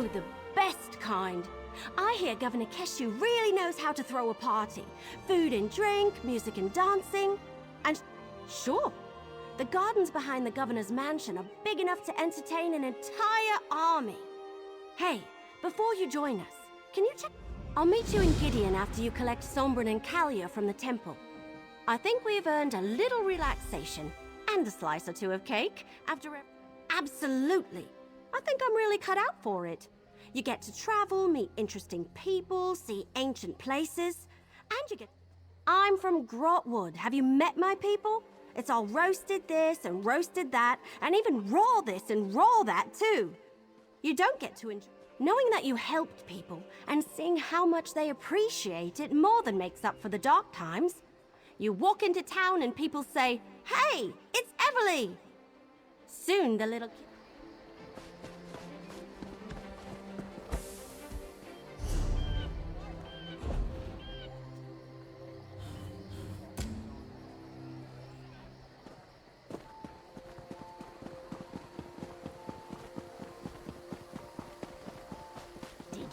Oh, the best kind. I hear Governor Keshu really knows how to throw a party. Food and drink, music and dancing. And sure, the gardens behind the governor's mansion are big enough to entertain an entire army. Hey, before you join us, can you check? I'll meet you in Gideon after you collect Sombren and Kalia from the temple. I think we've earned a little relaxation and a slice or two of cake after Absolutely. I think I'm really cut out for it. You get to travel, meet interesting people, see ancient places, and you get... I'm from Grotwood. Have you met my people? It's all roasted this and roasted that, and even raw this and raw that too. You don't get to enjoy... Knowing that you helped people and seeing how much they appreciate it more than makes up for the dark times. You walk into town and people say, "Hey, it's Everly!" Soon the little...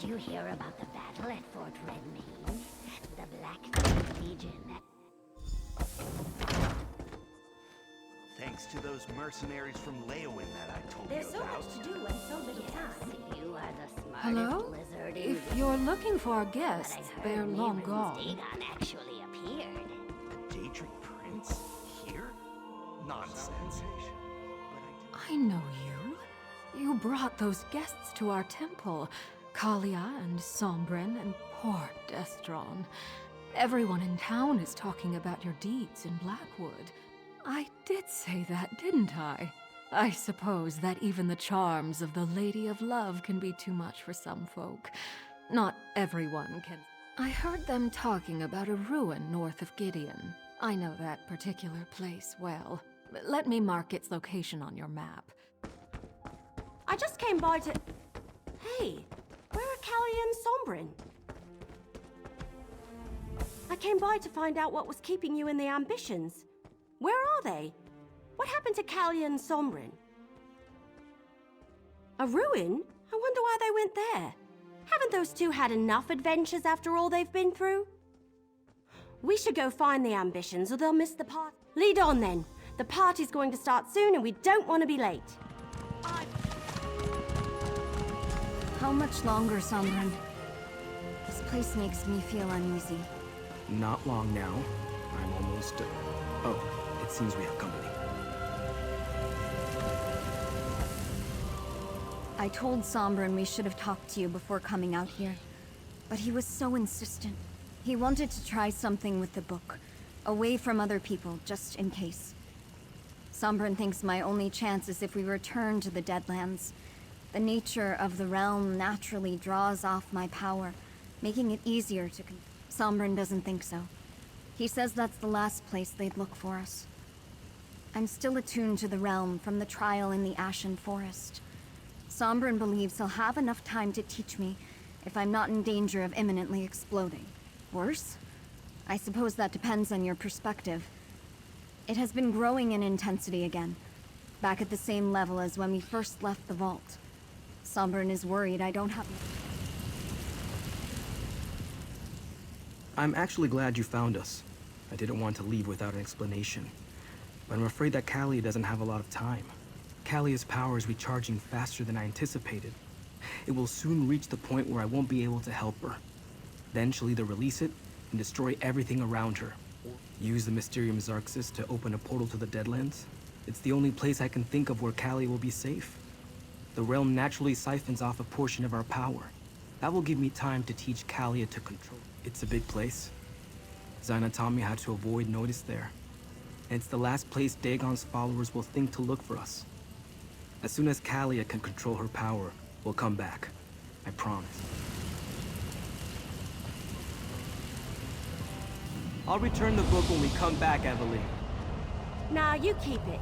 Did you hear about the battle at Fort Redmain? The Black Legion. Thanks to those mercenaries from Leowin that I told There's you so about. much to do and so little time. You are the smartest Hello? lizard in If you're looking for But guests, I heard they're long Nehru's gone. Dagon actually appeared. A Daedric prince? Here? Nonsense. But I know you. You brought those guests to our temple. Kalia and Sombren and poor Destron. Everyone in town is talking about your deeds in Blackwood. I did say that, didn't I? I suppose that even the charms of the Lady of Love can be too much for some folk. Not everyone can. I heard them talking about a ruin north of Gideon. I know that particular place well. Let me mark its location on your map. I just came by to... Hey, where are Kalia and Sombren? I came by to find out what was keeping you in the ambitions. Where are they? What happened to Kalia and Sombren? A ruin? I wonder why they went there. Haven't those two had enough adventures after all they've been through? We should go find the ambitions or they'll miss the party. Lead on then. The party's going to start soon and we don't want to be late. How much longer, Sombren? This place makes me feel uneasy. Not long now. I'm almost... Oh, it seems we have company. I told Sombren we should have talked to you before coming out here. But he was so insistent. He wanted to try something with the book. Away from other people, just in case. Sombren thinks my only chance is if we return to the Deadlands. The nature of the realm naturally draws off my power, making it easier to... Sombren doesn't think so. He says that's the last place they'd look for us. I'm still attuned to the realm from the trial in the Ashen Forest. Sombren believes he'll have enough time to teach me if I'm not in danger of imminently exploding. Worse? I suppose that depends on your perspective. It has been growing in intensity again, back at the same level as when we first left the vault. Sombren is worried I don't have... I'm actually glad you found us. I didn't want to leave without an explanation. But I'm afraid that Callie doesn't have a lot of time. Callie's power is recharging faster than I anticipated. It will soon reach the point where I won't be able to help her. Then she'll either release it and destroy everything around her, or use the Mysterium Xarxis to open a portal to the Deadlands. It's the only place I can think of where Callie will be safe. The realm naturally siphons off a portion of our power. That will give me time to teach Kalia to control. It's a big place. Zaina taught me how to avoid notice there. And it's the last place Dagon's followers will think to look for us. As soon as Kalia can control her power, we'll come back. I promise. I'll return the book when we come back, Evelyn. Nah, you keep it.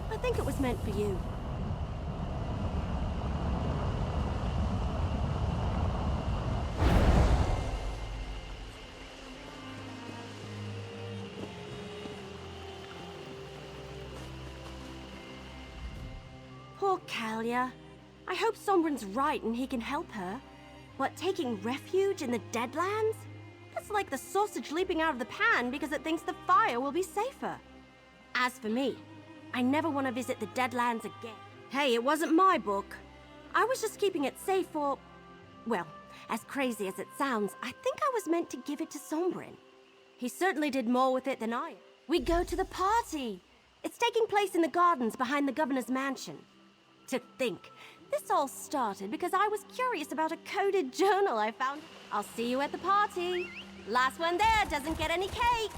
I think it was meant for you. Poor Kalia. I hope Sombren's right and he can help her. But taking refuge in the Deadlands? That's like the sausage leaping out of the pan because it thinks the fire will be safer. As for me, I never want to visit the Deadlands again. Hey, it wasn't my book. I was just keeping it safe for... Well, as crazy as it sounds, I think I was meant to give it to Sombren. He certainly did more with it than I. We go to the party. It's taking place in the gardens behind the governor's mansion. To think, this all started because I was curious about a coded journal I found. I'll see you at the party. Last one there doesn't get any cake.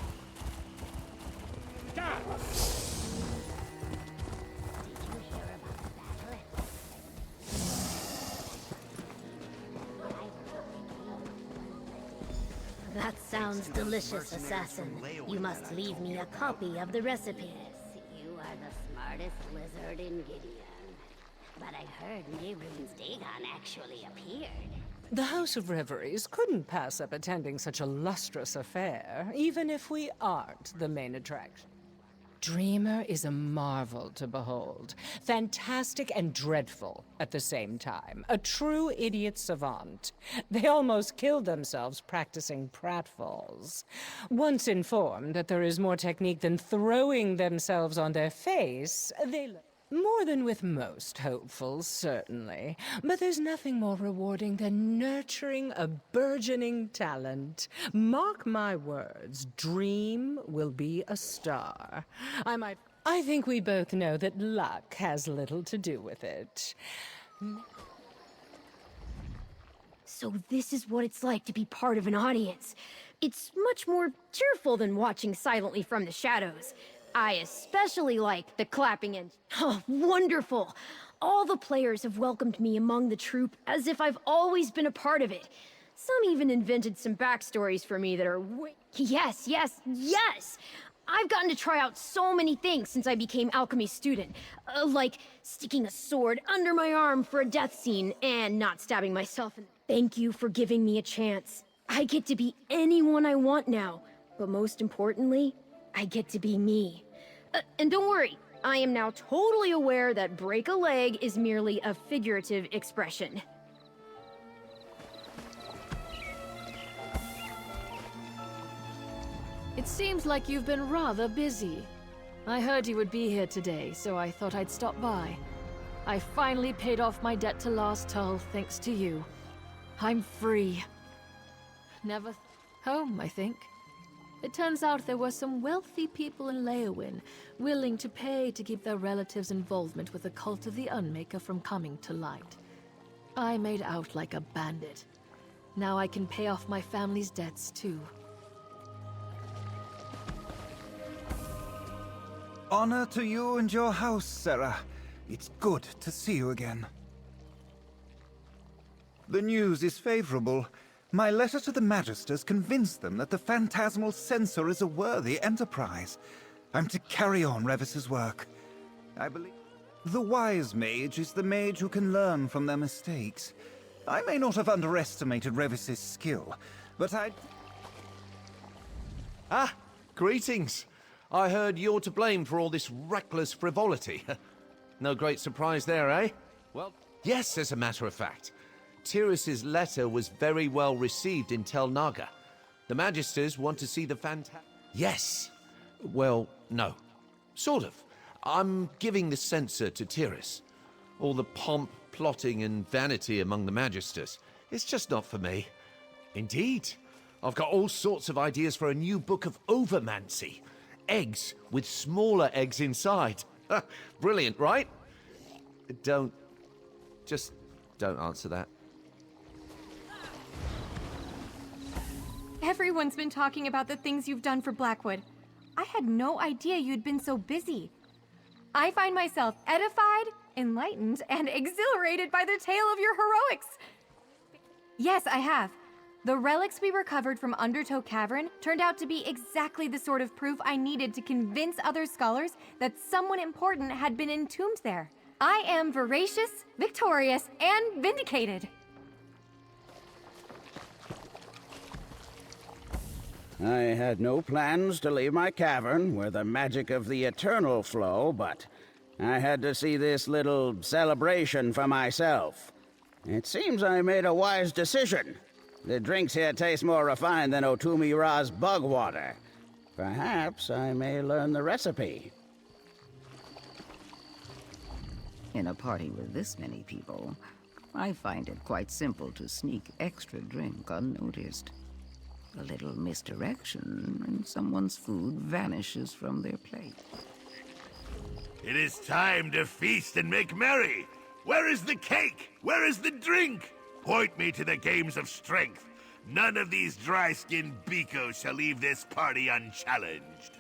That sounds delicious, assassin. You must leave me a copy of the recipe. Yes, you are the smartest lizard in Gideon. But I heard Nebrun's Dagon actually appeared. The House of Reveries couldn't pass up attending such a lustrous affair, even if we aren't the main attraction. Dreamer is a marvel to behold. Fantastic and dreadful at the same time. A true idiot savant. They almost killed themselves practicing pratfalls. Once informed that there is more technique than throwing themselves on their face, they... More than with most hopefuls, certainly. But there's nothing more rewarding than nurturing a burgeoning talent. Mark my words, Dream will be a star. I think we both know that luck has little to do with it. So this is what it's like to be part of an audience. It's much more cheerful than watching silently from the shadows. I especially like the clapping and... Oh, wonderful! All the players have welcomed me among the troupe as if I've always been a part of it. Some even invented some backstories for me that are Yes! I've gotten to try out so many things since I became alchemy student. Like sticking a sword under my arm for a death scene and not stabbing myself. Thank you for giving me a chance. I get to be anyone I want now. But most importantly, I get to be me. And don't worry, I am now totally aware that break a leg is merely a figurative expression. It seems like you've been rather busy. I heard you would be here today, so I thought I'd stop by. I finally paid off my debt to Last Tull, thanks to you. I'm free. Never home, I think. It turns out there were some wealthy people in Leowin willing to pay to keep their relatives' involvement with the cult of the Unmaker from coming to light. I made out like a bandit. Now I can pay off my family's debts, too. Honor to you and your house, Sarah. It's good to see you again. The news is favorable. My letter to the Magisters convinced them that the phantasmal censor is a worthy enterprise. I'm to carry on Revis's work. I believe the wise mage is the mage who can learn from their mistakes. I may not have underestimated Revis's skill, but Ah, greetings. I heard you're to blame for all this reckless frivolity. No great surprise there, eh? Well, yes, as a matter of fact. Tiris's letter was very well received in Tel Naga. The Magisters want to see the Yes. Well, no. Sort of. I'm giving the censor to Tiris. All the pomp, plotting, and vanity among the Magisters. It's just not for me. Indeed. I've got all sorts of ideas for a new book of overmancy. Eggs with smaller eggs inside. Brilliant, right? Just don't answer that. Everyone's been talking about the things you've done for Blackwood. I had no idea you'd been so busy. I find myself edified, enlightened, and exhilarated by the tale of your heroics. Yes, I have. The relics we recovered from Undertow Cavern turned out to be exactly the sort of proof I needed to convince other scholars that someone important had been entombed there. I am voracious, victorious, and vindicated. I had no plans to leave my cavern where the magic of the eternal flow, but I had to see this little celebration for myself. It seems I made a wise decision. The drinks here taste more refined than Otumi Ra's bug water. Perhaps I may learn the recipe. In a party with this many people, I find it quite simple to sneak extra drink unnoticed. A little misdirection, and someone's food vanishes from their plate. It is time to feast and make merry. Where is the cake? Where is the drink? Point me to the games of strength. None of these dry-skinned beakos shall leave this party unchallenged.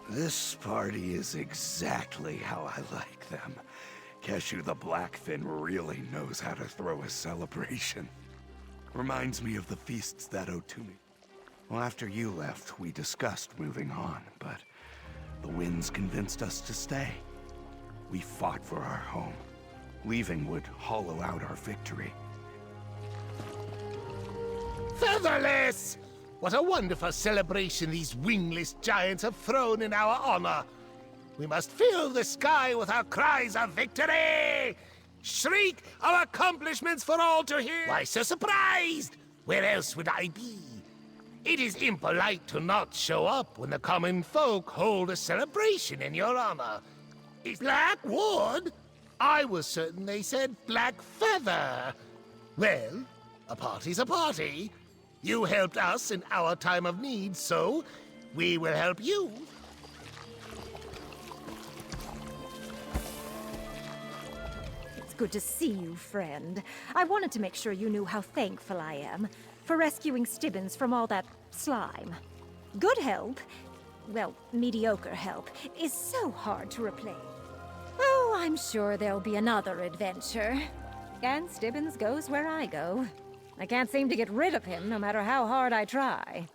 This party is exactly how I like them. Keshu the Blackfin really knows how to throw a celebration. Reminds me of the feasts that Otumi. Well, after you left, we discussed moving on, but the winds convinced us to stay. We fought for our home. Leaving would hollow out our victory. Featherless! What a wonderful celebration these wingless giants have thrown in our honor. We must fill the sky with our cries of victory! Shriek our accomplishments for all to hear! Why so surprised? Where else would I be? It is impolite to not show up when the common folk hold a celebration in your honor. It's Blackwood? I was certain they said Black Feather. Well, a party's a party. You helped us in our time of need, so we will help you. It's good to see you, friend. I wanted to make sure you knew how thankful I am for rescuing Stibbins from all that slime. Good help, well, mediocre help, is so hard to replace. Oh, I'm sure there'll be another adventure. And Stibbins goes where I go. I can't seem to get rid of him, no matter how hard I try.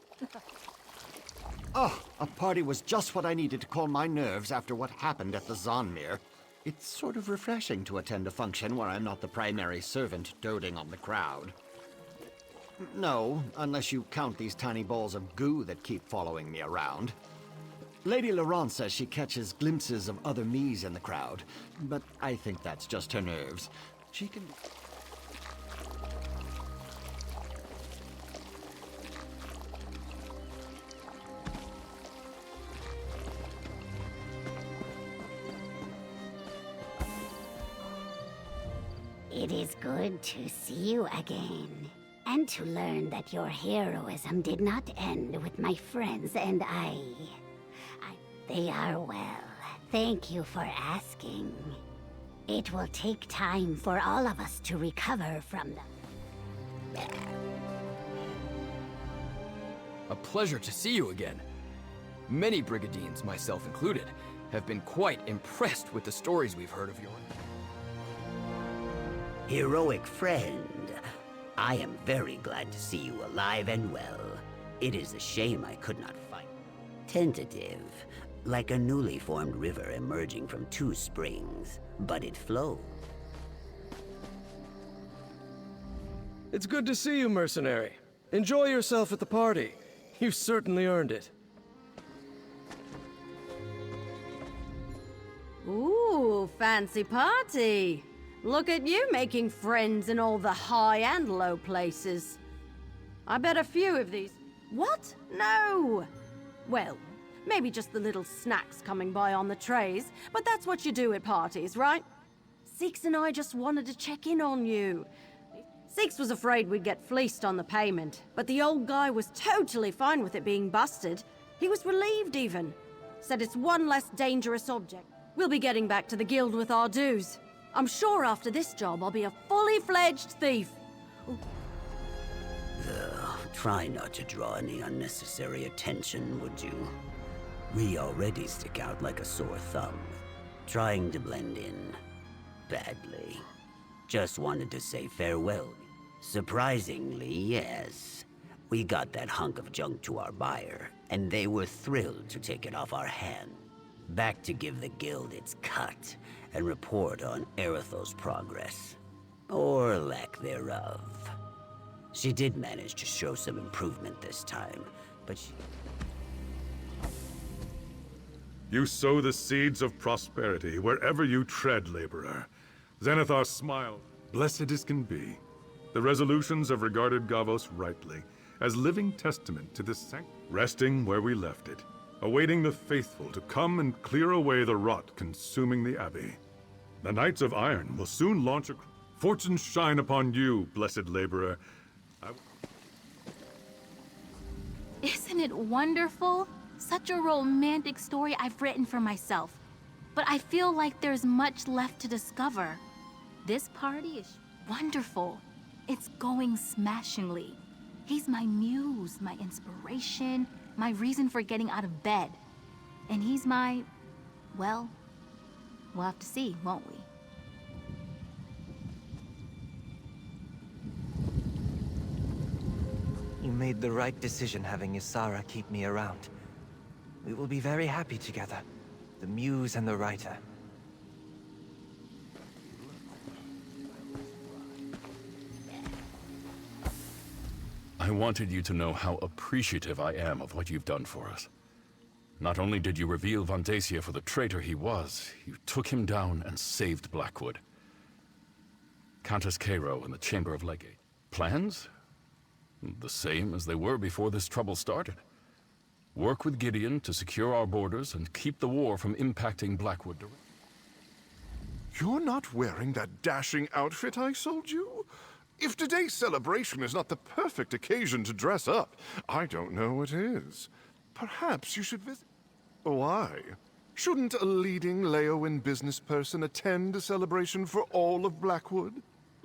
Oh, a party was just what I needed to calm my nerves after what happened at the Zonmir. It's sort of refreshing to attend a function where I'm not the primary servant doting on the crowd. No, unless you count these tiny balls of goo that keep following me around. Lady Laurent says she catches glimpses of other me's in the crowd, but I think that's just her nerves. She can... It is good to see you again, and to learn that your heroism did not end with my friends and I. They are well. Thank you for asking. It will take time for all of us to recover from them. A pleasure to see you again. Many Brigadines, myself included, have been quite impressed with the stories we've heard of yours. Heroic friend, I am very glad to see you alive and well. It is a shame I could not fight. Tentative, like a newly formed river emerging from two springs, but it flows. It's good to see you, mercenary. Enjoy yourself at the party. You've certainly earned it. Ooh, fancy party. Look at you making friends in all the high and low places. I bet a few of these... What? No! Well, maybe just the little snacks coming by on the trays, but that's what you do at parties, right? Six and I just wanted to check in on you. Six was afraid we'd get fleeced on the payment, but the old guy was totally fine with it being busted. He was relieved even. Said it's one less dangerous object. We'll be getting back to the guild with our dues. I'm sure after this job I'll be a fully fledged thief. Try not to draw any unnecessary attention, would you? We already stick out like a sore thumb. Trying to blend in. Badly. Just wanted to say farewell. Surprisingly, yes. We got that hunk of junk to our buyer, and they were thrilled to take it off our hand. Back to give the guild its cut, and report on Erethel's progress. Or lack thereof. She did manage to show some improvement this time, but she... You sow the seeds of prosperity wherever you tread, laborer. Zenithar smiled, blessed as can be. The resolutions have regarded Gavos rightly, as living testament to the resting where we left it, awaiting the faithful to come and clear away the rot consuming the Abbey. The Knights of Iron will soon launch a... Fortunes shine upon you, blessed laborer. Isn't it wonderful? Such a romantic story I've written for myself. But I feel like there's much left to discover. This party is wonderful. It's going smashingly. He's my muse, my inspiration, my reason for getting out of bed. And he's my... well, we'll have to see, won't we? You made the right decision having Ysara keep me around. We will be very happy together, the muse and the writer. I wanted you to know how appreciative I am of what you've done for us. Not only did you reveal Vondacia for the traitor he was, you took him down and saved Blackwood. Countess Cairo in the Chamber of Legate. Plans? The same as they were before this trouble started. Work with Gideon to secure our borders and keep the war from impacting Blackwood. You're not wearing that dashing outfit I sold you? If today's celebration is not the perfect occasion to dress up, I don't know what is. Perhaps you should visit... Why? Shouldn't a leading Leowen business person attend a celebration for all of Blackwood?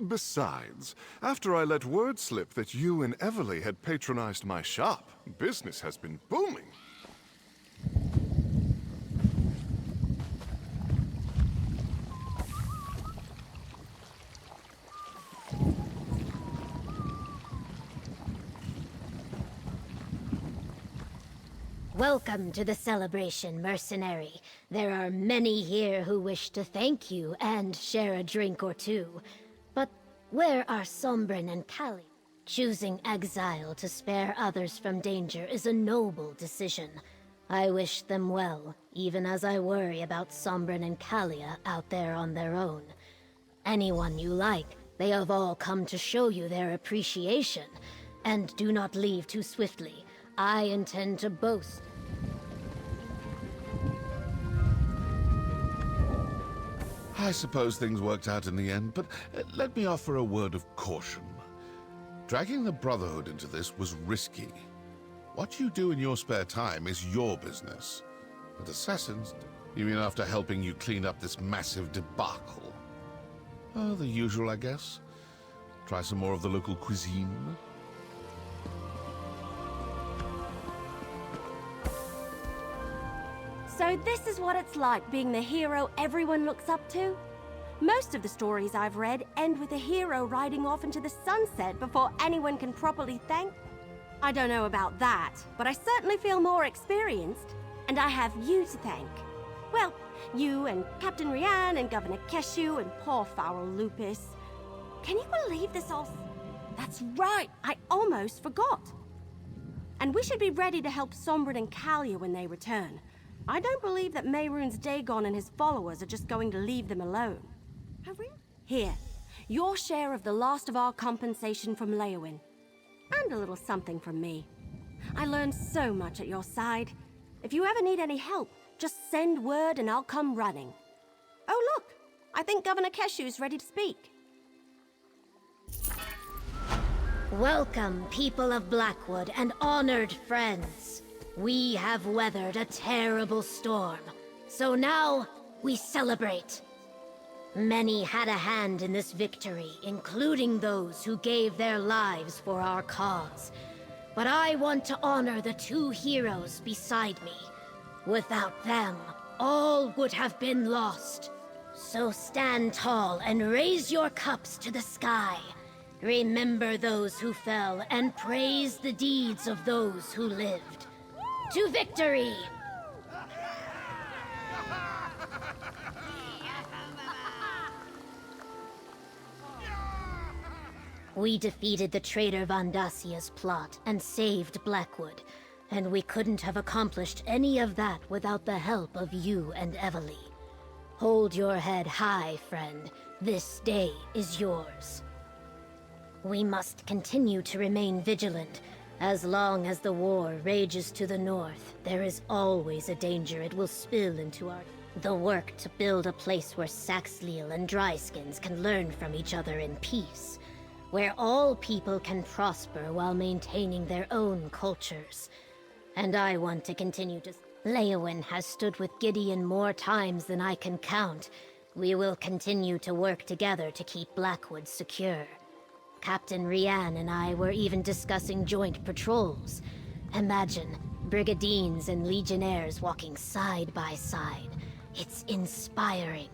Besides, after I let word slip that you and Everly had patronized my shop, business has been booming. Welcome to the celebration, mercenary. There are many here who wish to thank you and share a drink or two. But where are Sombren and Callie? Choosing exile to spare others from danger is a noble decision. I wish them well, even as I worry about Sombren and Kalia out there on their own. Anyone you like, they have all come to show you their appreciation. And do not leave too swiftly. I intend to boast. I suppose things worked out in the end, but let me offer a word of caution. Dragging the Brotherhood into this was risky. What you do in your spare time is your business. But assassins, you mean after helping you clean up this massive debacle? Oh, the usual, I guess. Try some more of the local cuisine. So this is what it's like being the hero everyone looks up to? Most of the stories I've read end with a hero riding off into the sunset before anyone can properly thank. I don't know about that, but I certainly feel more experienced. And I have you to thank. Well, you and Captain Rian and Governor Keshu and poor Farrell Lupus. Can you believe this all? That's right, I almost forgot. And we should be ready to help Sombren and Kalia when they return. I don't believe that Mehrunes Dagon and his followers are just going to leave them alone. Here, your share of the last of our compensation from Leowen. And a little something from me. I learned so much at your side. If you ever need any help, just send word and I'll come running. Oh look, I think Governor Keshu's ready to speak. Welcome, people of Blackwood and honored friends. We have weathered a terrible storm, so now we celebrate. Many had a hand in this victory, including those who gave their lives for our cause. But I want to honor the two heroes beside me. Without them, all would have been lost. So stand tall and raise your cups to the sky. Remember those who fell and praise the deeds of those who lived. To victory! We defeated the traitor Vondacia's plot and saved Blackwood. And we couldn't have accomplished any of that without the help of you and Evely. Hold your head high, friend. This day is yours. We must continue to remain vigilant. As long as the war rages to the north, there is always a danger it will spill into our... The work to build a place where Saxhleel and Dryskins can learn from each other in peace. Where all people can prosper while maintaining their own cultures. And I want to continue to... Leowyn has stood with Gideon more times than I can count. We will continue to work together to keep Blackwood secure. Captain Rianne and I were even discussing joint patrols. Imagine Brigadiers and Legionnaires walking side by side. It's inspiring.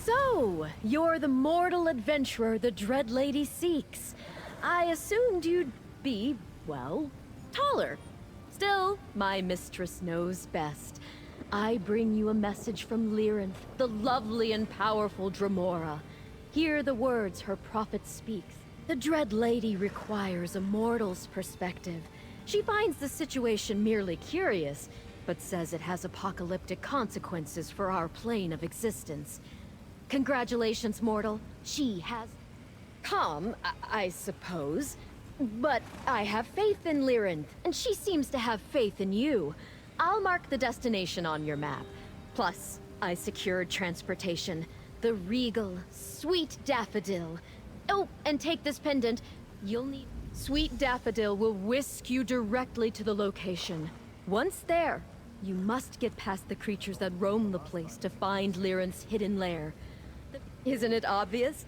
So, you're the mortal adventurer the Dread Lady seeks. I assumed you'd be, well, taller. Still, my mistress knows best. I bring you a message from Lyranth, the lovely and powerful Dremora. Hear the words her prophet speaks. The Dread Lady requires a mortal's perspective. She finds the situation merely curious, but says it has apocalyptic consequences for our plane of existence. Congratulations, mortal. She has... Calm, I suppose. But I have faith in Lyranth, and she seems to have faith in you. I'll mark the destination on your map. Plus, I secured transportation. The regal, sweet daffodil. Oh, and take this pendant. You'll need... Sweet daffodil will whisk you directly to the location. Once there, you must get past the creatures that roam the place to find Lyranth's hidden lair. Isn't it obvious?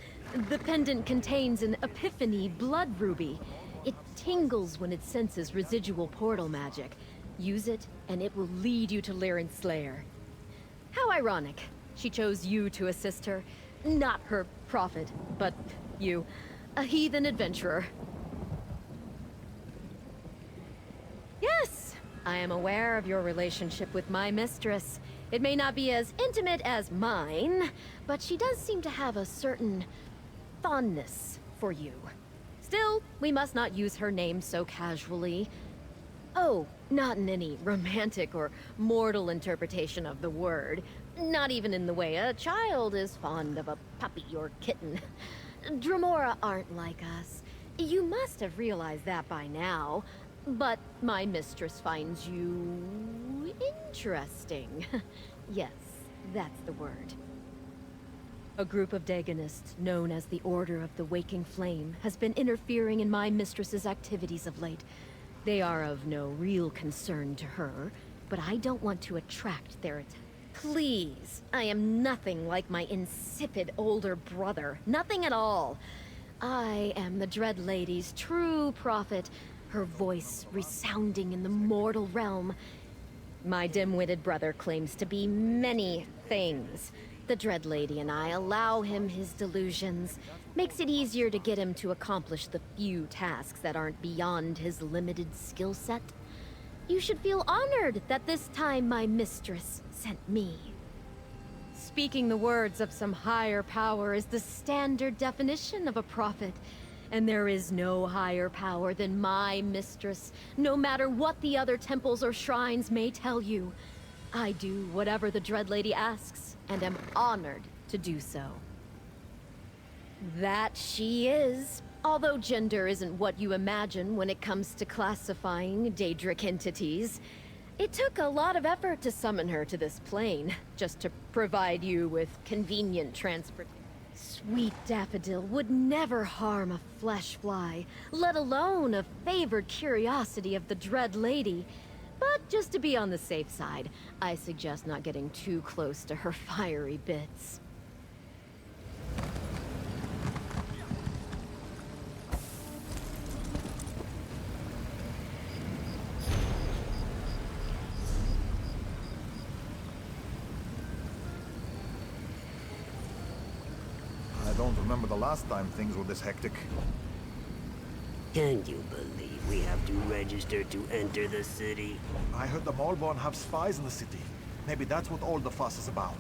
The pendant contains an Epiphany blood ruby. It tingles when it senses residual portal magic. Use it, and it will lead you to Lyranth's lair. How ironic. She chose you to assist her. Not her prophet, but you. A heathen adventurer. Yes, I am aware of your relationship with my mistress. It may not be as intimate as mine, but she does seem to have a certain fondness for you. Still, we must not use her name so casually. Oh, not in any romantic or mortal interpretation of the word. Not even in the way a child is fond of a puppy or kitten. Dremora aren't like us. You must have realized that by now. But my mistress finds you... interesting. Yes, that's the word. A group of Dagonists, known as the Order of the Waking Flame, has been interfering in my mistress's activities of late. They are of no real concern to her, but I don't want to attract their attention. Please, I am nothing like my insipid older brother. Nothing at all. I am the Dread Lady's true prophet, her voice resounding in the mortal realm. My dim-witted brother claims to be many things. The Dread Lady and I allow him his delusions. Makes it easier to get him to accomplish the few tasks that aren't beyond his limited skill set. You should feel honored that this time my mistress sent me. Speaking the words of some higher power is the standard definition of a prophet. And there is no higher power than my mistress, no matter what the other temples or shrines may tell you. I do whatever the Dread Lady asks, and am honored to do so. That she is. Although gender isn't what you imagine when it comes to classifying Daedric entities. It took a lot of effort to summon her to this plane, just to provide you with convenient transport. Sweet Daffodil would never harm a flesh fly, let alone a favored curiosity of the Dread Lady. But just to be on the safe side, I suggest not getting too close to her fiery bits. I don't remember the last time things were this hectic. Can you believe we have to register to enter the city? I heard the Maulborn have spies in the city. Maybe that's what all the fuss is about.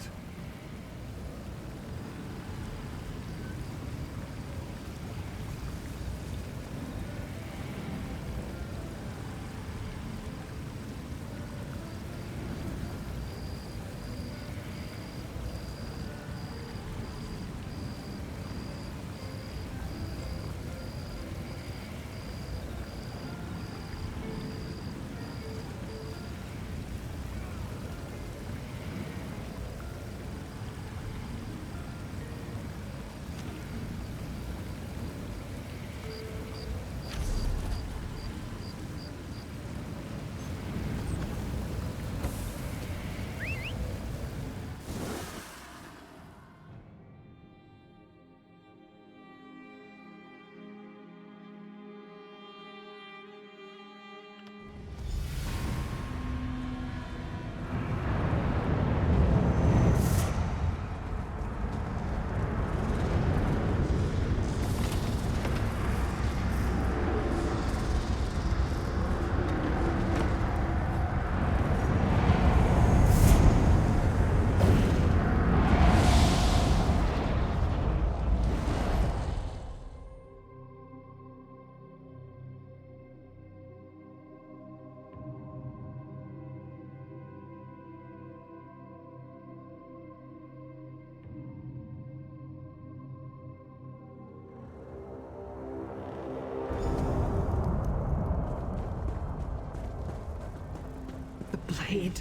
blade.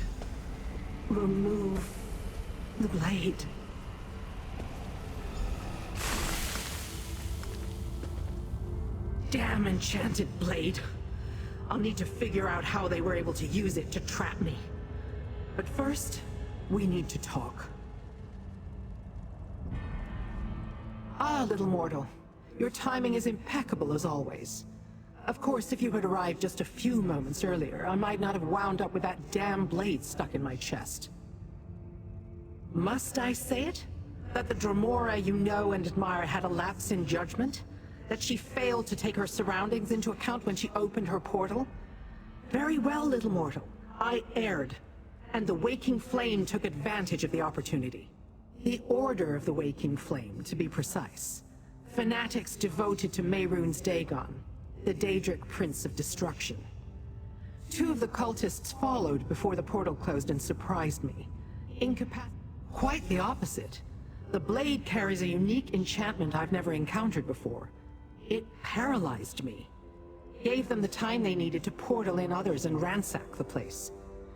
Remove the blade. Damn enchanted blade. I'll need to figure out how they were able to use it to trap me. But first, we need to talk. Ah, little mortal. Your timing is impeccable as always. Of course, if you had arrived just a few moments earlier, I might not have wound up with that damn blade stuck in my chest. Must I say it? That the Dremora you know and admire had a lapse in judgment? That she failed to take her surroundings into account when she opened her portal? Very well, little mortal. I erred, and the Waking Flame took advantage of the opportunity. The Order of the Waking Flame, to be precise. Fanatics devoted to Mehrunes Dagon, the Daedric Prince of Destruction. 2 of the cultists followed before the portal closed and surprised me. Quite the opposite. The blade carries a unique enchantment I've never encountered before. It paralyzed me. Gave them the time they needed to portal in others and ransack the place.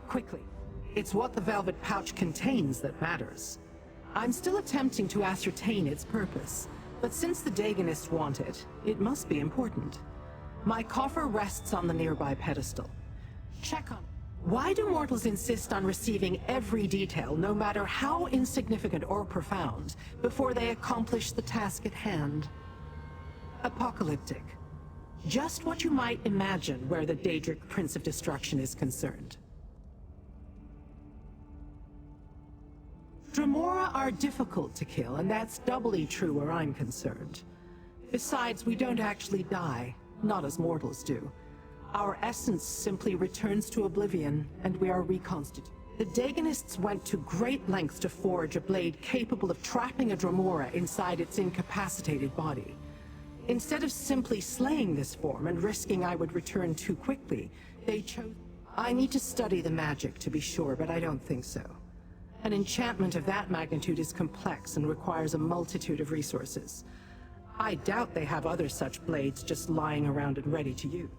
Quickly. It's what the velvet pouch contains that matters. I'm still attempting to ascertain its purpose, but since the Dagonists want it, it must be important. My coffer rests on the nearby pedestal. Check on it. Why do mortals insist on receiving every detail, no matter how insignificant or profound, before they accomplish the task at hand? Apocalyptic. Just what you might imagine where the Daedric Prince of Destruction is concerned. Dremora are difficult to kill, and that's doubly true where I'm concerned. Besides, we don't actually die, not as mortals do. Our essence simply returns to oblivion, and we are reconstituted. The Dagonists went to great lengths to forge a blade capable of trapping a Dremora inside its incapacitated body. Instead of simply slaying this form and risking I would return too quickly, they chose... I need to study the magic to be sure, but I don't think so. An enchantment of that magnitude is complex and requires a multitude of resources. I doubt they have other such blades just lying around and ready to use.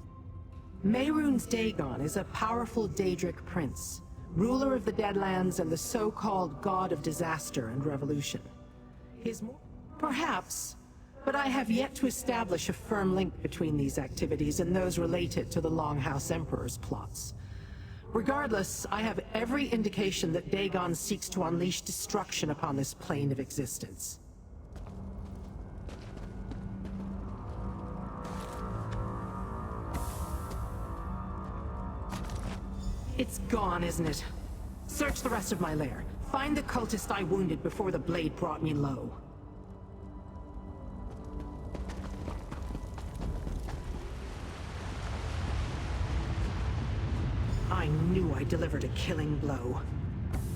Mehrunes Dagon is a powerful Daedric prince, ruler of the Deadlands and the so-called god of disaster and revolution. Perhaps, but I have yet to establish a firm link between these activities and those related to the Longhouse Emperor's plots. Regardless, I have every indication that Dagon seeks to unleash destruction upon this plane of existence. It's gone, isn't it? Search the rest of my lair. Find the cultist I wounded before the blade brought me low. I knew I delivered a killing blow.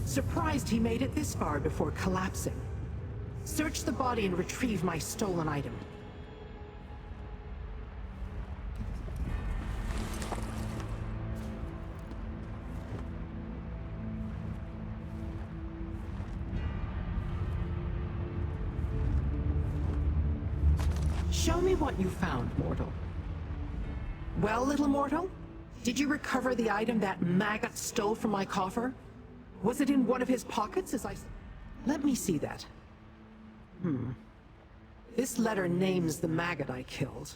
Surprised he made it this far before collapsing. Search the body and retrieve my stolen item. Show me what you found, mortal. Well, little mortal? Did you recover the item that maggot stole from my coffer? Was it in one of his pockets as I... Let me see that. This letter names the maggot I killed.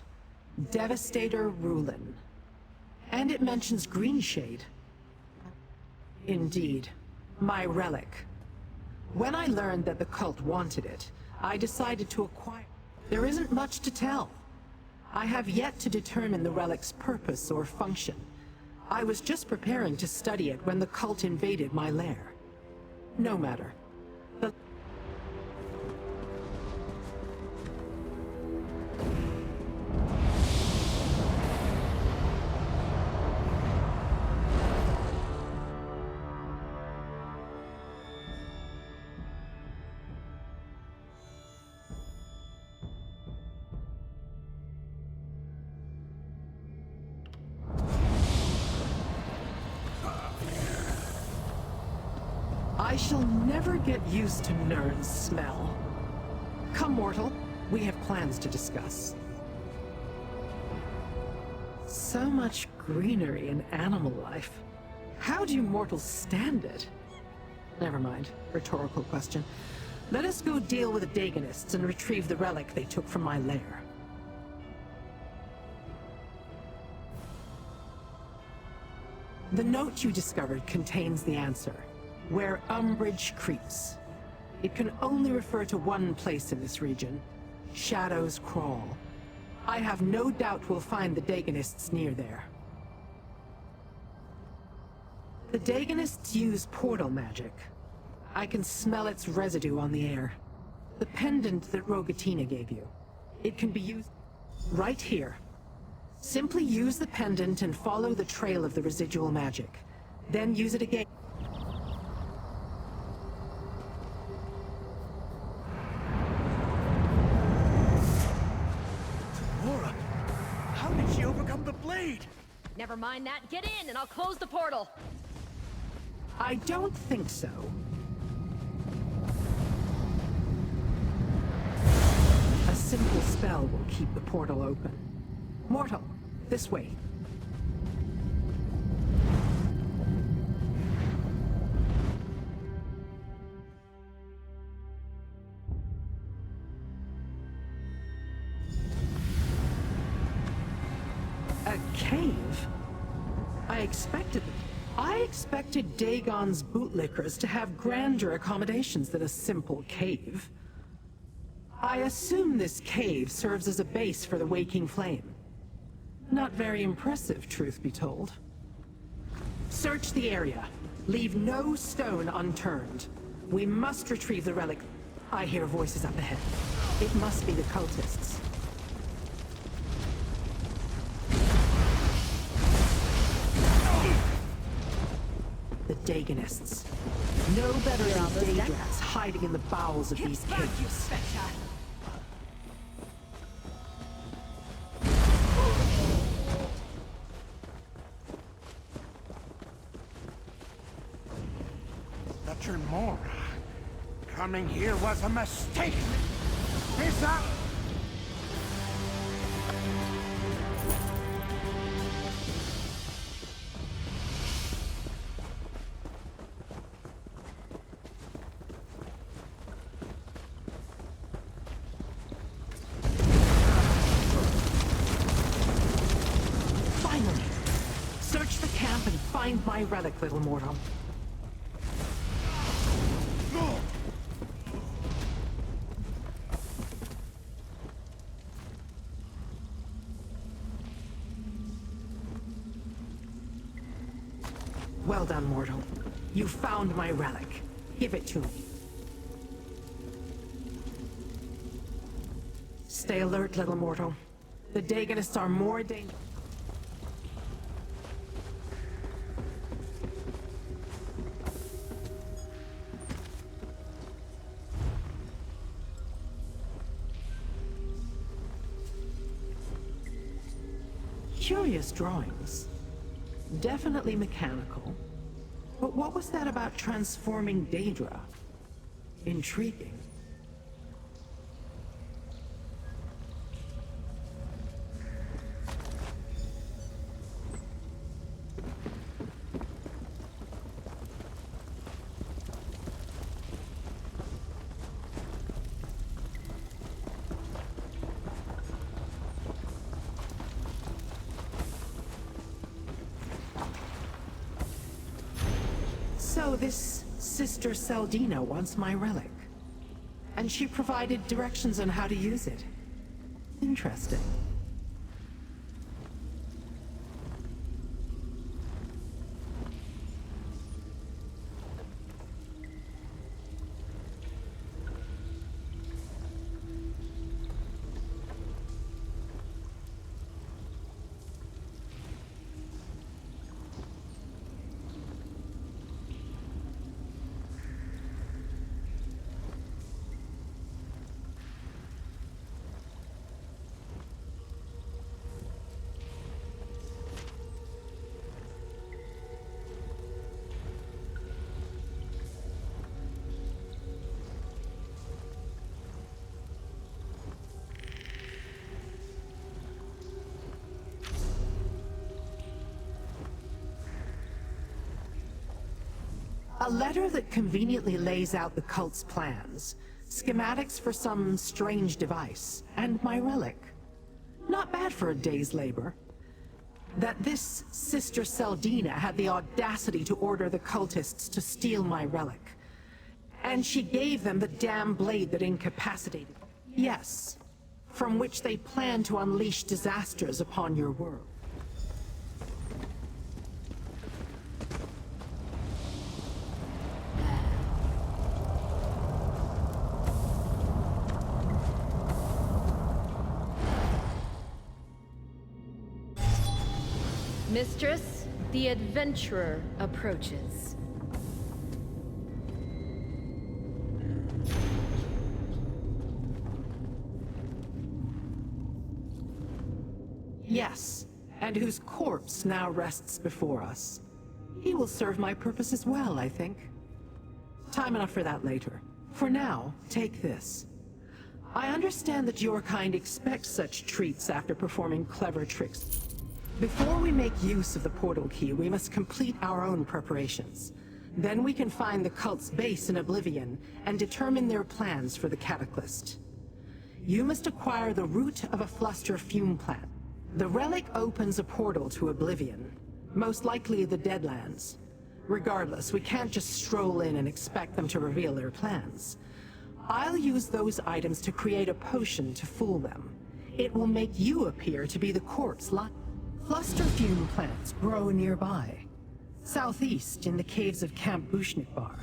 Devastator Rulin. And it mentions Greenshade. Indeed. My relic. When I learned that the cult wanted it, I decided to acquire... There isn't much to tell. I have yet to determine the relic's purpose or function. I was just preparing to study it when the cult invaded my lair. No matter. I shall never get used to Nern's smell. Come, mortal. We have plans to discuss. So much greenery and animal life. How do you mortals stand it? Never mind. Rhetorical question. Let us go deal with the Daganists and retrieve the relic they took from my lair. The note you discovered contains the answer. Where umbrage creeps. It can only refer to one place in this region. Shadows Crawl. I have no doubt we'll find the Daganists near there. The Daganists use portal magic. I can smell its residue on the air. The pendant that Rogatina gave you. It can be used right here. Simply use the pendant and follow the trail of the residual magic. Then use it again. Laura, how did she overcome the blade? Never mind that. Get in, and I'll close the portal. I don't think so. A simple spell will keep the portal open. Mortal, this way. A cave? I expected Dagon's bootlickers to have grander accommodations than a simple cave. I assume this cave serves as a base for the Waking Flame. Not very impressive, truth be told. Search the area. Leave no stone unturned. We must retrieve the relic. I hear voices up ahead. It must be the cultists. The Daganists. No better than Daedrats hiding in the bowels of these caves. The Tremora. Coming here was a mistake. Is that... Finally! Search the camp and find my relic, little mortal. Well done, mortal. You found my relic. Give it to me. Stay alert, little mortal. The Daganists are more dangerous. Curious drawings. Definitely mechanical. But what was that about transforming Daedra? Intriguing. So this Sister Seldina wants my relic. And she provided directions on how to use it. Interesting. A letter that conveniently lays out the cult's plans, schematics for some strange device, and my relic. Not bad for a day's labor. That this Sister Seldina had the audacity to order the cultists to steal my relic. And she gave them the damn blade that incapacitated. Yes, from which they plan to unleash disasters upon your world. Mistress, the adventurer approaches. Yes, and whose corpse now rests before us. He will serve my purposes well, I think. Time enough for that later. For now, take this. I understand that your kind expects such treats after performing clever tricks. Before we make use of the portal key, we must complete our own preparations. Then we can find the cult's base in Oblivion and determine their plans for the Cataclysm. You must acquire the root of a fluster fume plant. The relic opens a portal to Oblivion, most likely the Deadlands. Regardless, we can't just stroll in and expect them to reveal their plans. I'll use those items to create a potion to fool them. It will make you appear to be the corpse Fluster fume plants grow nearby, southeast in the caves of Camp Bushnikbar.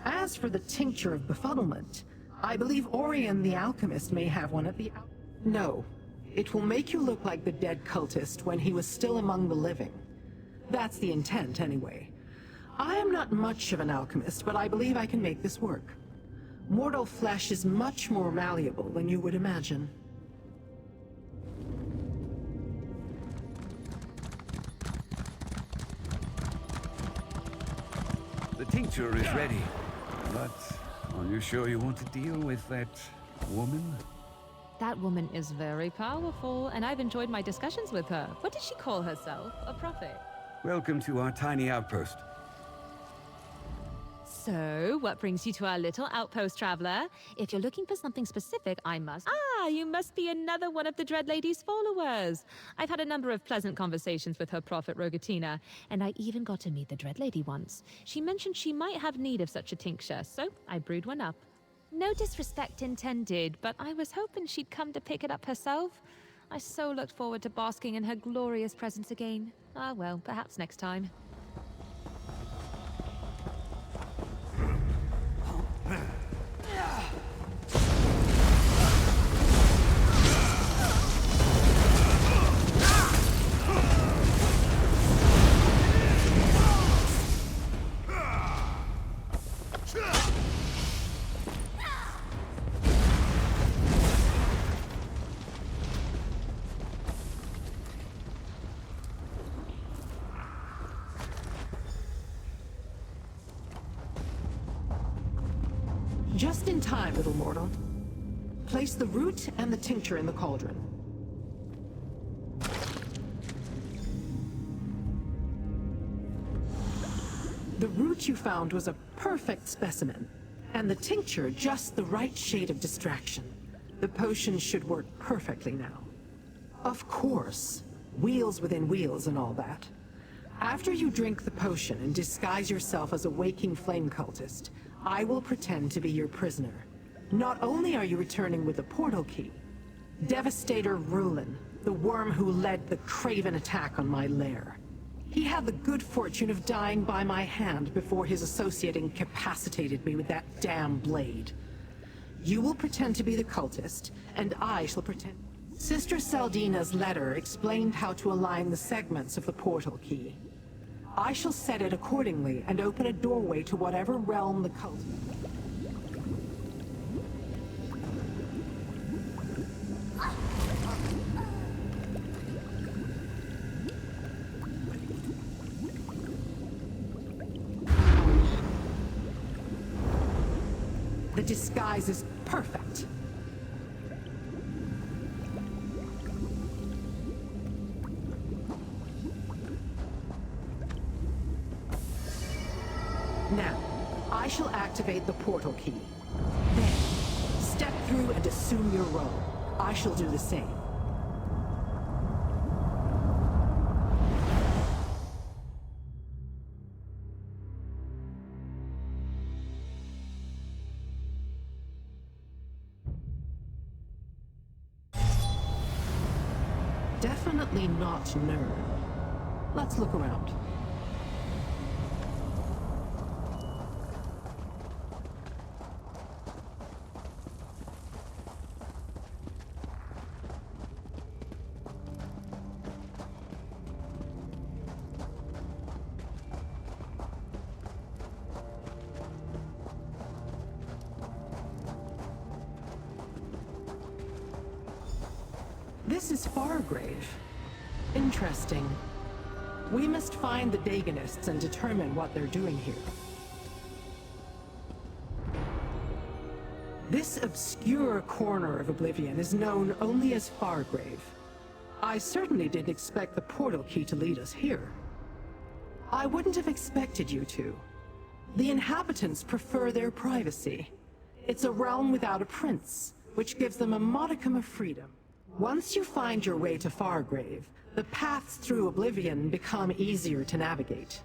As for the tincture of befuddlement, I believe Orion the alchemist may have one at the No, it will make you look like the dead cultist when he was still among the living. That's the intent, anyway. I am not much of an alchemist, but I believe I can make this work. Mortal flesh is much more malleable than you would imagine. The tincture is ready, but are you sure you want to deal with that woman? That woman is very powerful, and I've enjoyed my discussions with her. What does she call herself? A prophet? Welcome to our tiny outpost. So, what brings you to our little outpost, traveler? If you're looking for something specific, I must... Ah, you must be another one of the Dread Lady's followers. I've had a number of pleasant conversations with her prophet, Rogatina, and I even got to meet the Dread Lady once. She mentioned she might have need of such a tincture, so I brewed one up. No disrespect intended, but I was hoping she'd come to pick it up herself. I so looked forward to basking in her glorious presence again. Ah, well, perhaps next time. Just in time, little mortal. Place the root and the tincture in the cauldron. The root you found was a perfect specimen, and the tincture just the right shade of distraction. The potion should work perfectly now. Of course, wheels within wheels and all that. After you drink the potion and disguise yourself as a waking flame cultist, I will pretend to be your prisoner. Not only are you returning with the portal key, Devastator Rulin, the worm who led the craven attack on my lair. He had the good fortune of dying by my hand before his associate incapacitated me with that damn blade. You will pretend to be the cultist, and I shall pretend... Sister Seldina's letter explained how to align the segments of the portal key. I shall set it accordingly and open a doorway to whatever realm the cult... The disguise is perfect. Now, I shall activate the portal key. Then, step through and assume your role. I shall do the same. Definitely not nerd. Let's look around. This is Fargrave. Interesting. We must find the Dagonists and determine what they're doing here. This obscure corner of Oblivion is known only as Fargrave. I certainly didn't expect the portal key to lead us here. I wouldn't have expected you to. The inhabitants prefer their privacy. It's a realm without a prince, which gives them a modicum of freedom. Once you find your way to Fargrave, the paths through Oblivion become easier to navigate.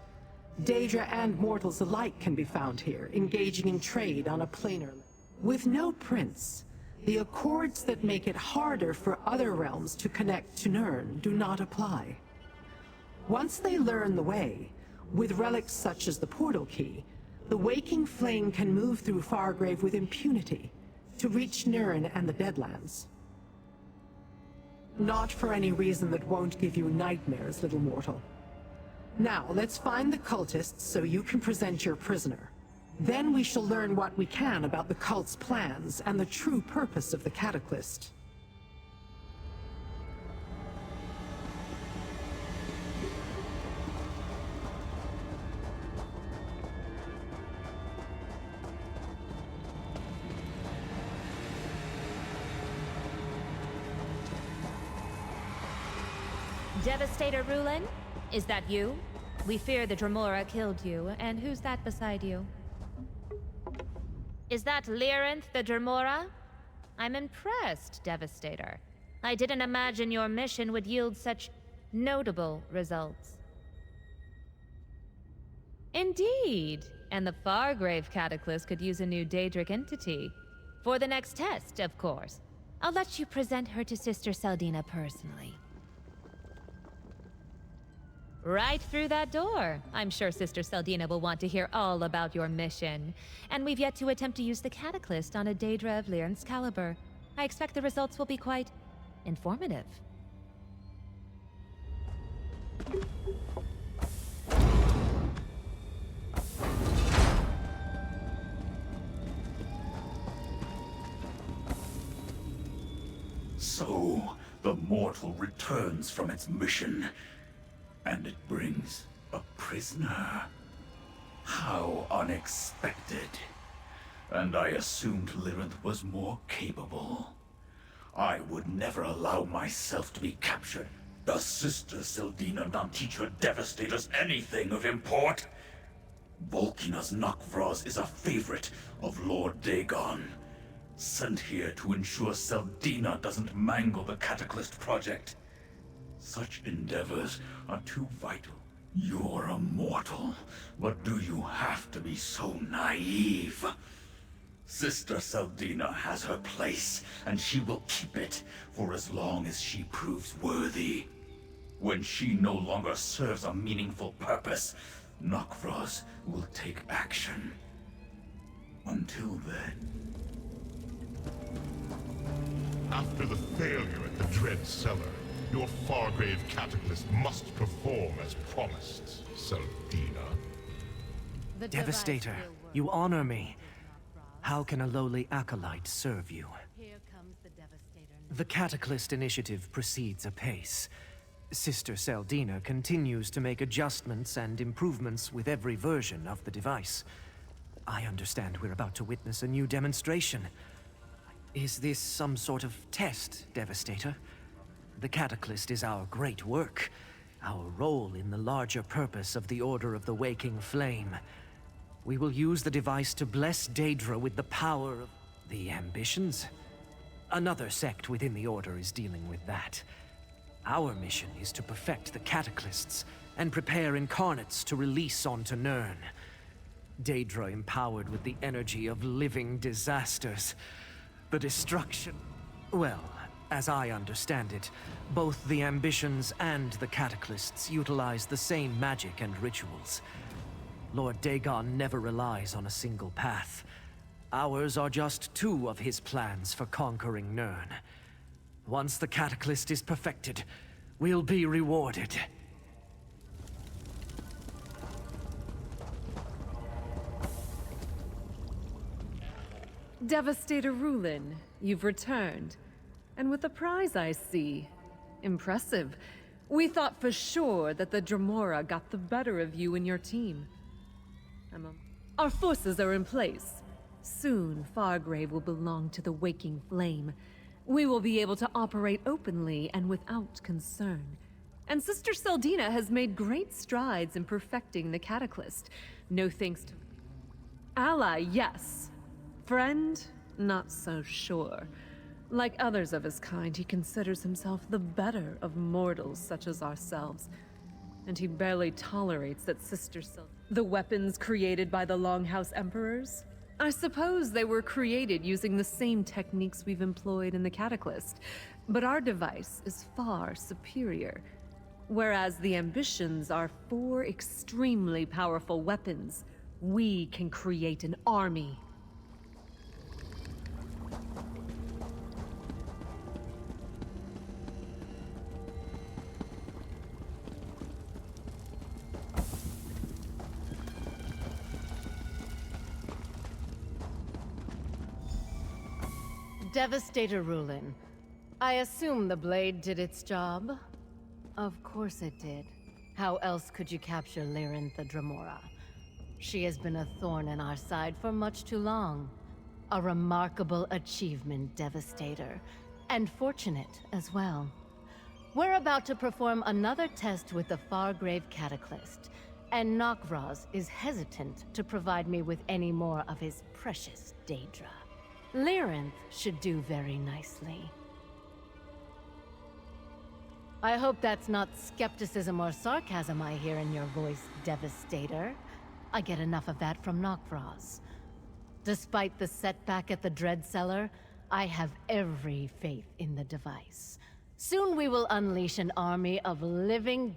Daedra and mortals alike can be found here, engaging in trade on a planar level. With no prince, the accords that make it harder for other realms to connect to Nirn do not apply. Once they learn the way, with relics such as the portal key, the waking flame can move through Fargrave with impunity to reach Nirn and the Deadlands. Not for any reason that won't give you nightmares, little mortal. Now, let's find the cultists so you can present your prisoner. Then we shall learn what we can about the cult's plans and the true purpose of the Cataclysm. Devastator Rulin? Is that you? We fear the Dremora killed you, and who's that beside you? Is that Lyrinth the Dremora? I'm impressed, Devastator. I didn't imagine your mission would yield such notable results. Indeed, and the Fargrave Cataclysm could use a new Daedric entity. For the next test, of course. I'll let you present her to Sister Saldina personally. Right through that door. I'm sure Sister Saldina will want to hear all about your mission. And we've yet to attempt to use the Cataclysm on a Daedra of Lyrinth's caliber. I expect the results will be quite informative. So, the mortal returns from its mission. And it brings a prisoner. How unexpected. And I assumed Lyrinth was more capable. I would never allow myself to be captured. Does Sister Saldina not teach her Devastators anything of import? Volkina's Nakvraz is a favorite of Lord Dagon. Sent here to ensure Saldina doesn't mangle the Cataclysm project. Such endeavors are too vital. You're a mortal, but do you have to be so naive? Sister Saldina has her place, and she will keep it for as long as she proves worthy. When she no longer serves a meaningful purpose, Nakvraz will take action. Until then... After the failure at the Dread Cellar, your Fargrave Cataclysm must perform as promised, Saldina. Devastator, you honor me. How can a lowly acolyte serve you? The Cataclysm initiative proceeds apace. Sister Saldina continues to make adjustments and improvements with every version of the device. I understand we're about to witness a new demonstration. Is this some sort of test, Devastator? The Cataclysm is our great work, our role in the larger purpose of the Order of the Waking Flame. We will use the device to bless Daedra with the power of the ambitions. Another sect within the Order is dealing with that. Our mission is to perfect the Cataclysts and prepare incarnates to release onto Nirn. Daedra empowered with the energy of living disasters. The destruction... Well, as I understand it, both the ambitions and the Cataclysts utilize the same magic and rituals. Lord Dagon never relies on a single path. Ours are just two of his plans for conquering Nirn. Once the Cataclyst is perfected, we'll be rewarded. Devastator Rulin, you've returned. And with a prize, I see. Impressive. We thought for sure that the Dremora got the better of you and your team. Our forces are in place. Soon, Fargrave will belong to the Waking Flame. We will be able to operate openly and without concern. And Sister Seldina has made great strides in perfecting the Cataclyst. No thanks to... Ally, yes. Friend, not so sure. Like others of his kind, he considers himself the better of mortals such as ourselves. And he barely tolerates that Sister the weapons created by the Longhouse Emperors? I suppose they were created using the same techniques we've employed in the Cataclyst, but our device is far superior. Whereas the ambitions are 4 extremely powerful weapons, we can create an army. Devastator Rulin. I assume the blade did its job? Of course it did. How else could you capture Lyrin the Dremora? She has been a thorn in our side for much too long. A remarkable achievement, Devastator. And fortunate as well. We're about to perform another test with the Fargrave Cataclyst, and Nokvraz is hesitant to provide me with any more of his precious Daedra. Lyrinth should do very nicely. I hope that's not skepticism or sarcasm I hear in your voice, Devastator. I get enough of that from Nokvraz. Despite the setback at the Dread Cellar, I have every faith in the device. Soon we will unleash an army of living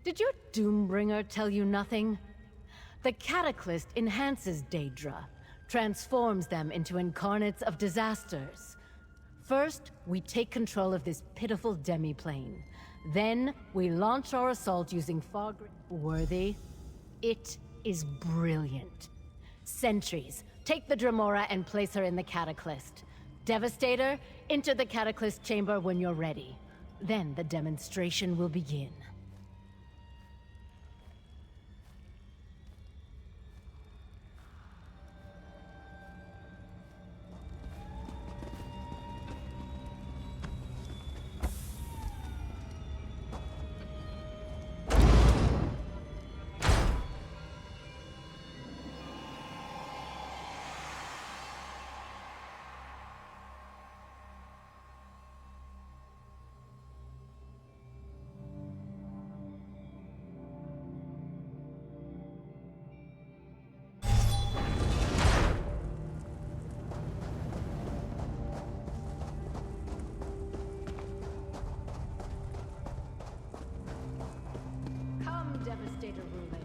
Did your Doombringer tell you nothing? The Cataclyst enhances Daedra, transforms them into incarnates of disasters. First, we take control of this pitiful demiplane. Then, we launch our assault using Worthy? It is brilliant. Sentries, take the Dremora and place her in the Cataclyst. Devastator, enter the Cataclyst chamber when you're ready. Then the demonstration will begin. Devastator Rulin.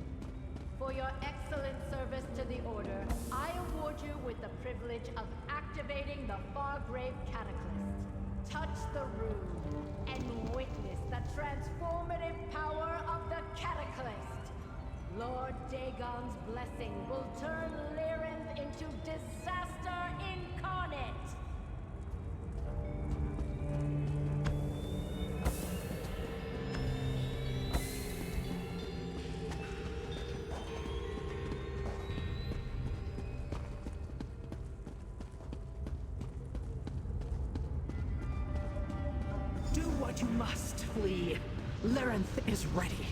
For your excellent service to the Order, I award you with the privilege of activating the Fargrave Cataclyst. Touch the rune and witness the transformative power of the Cataclyst. Lord Dagon's blessing will turn Lyrinth into disaster incarnate. Do what you must, flee. Lyrinth is ready.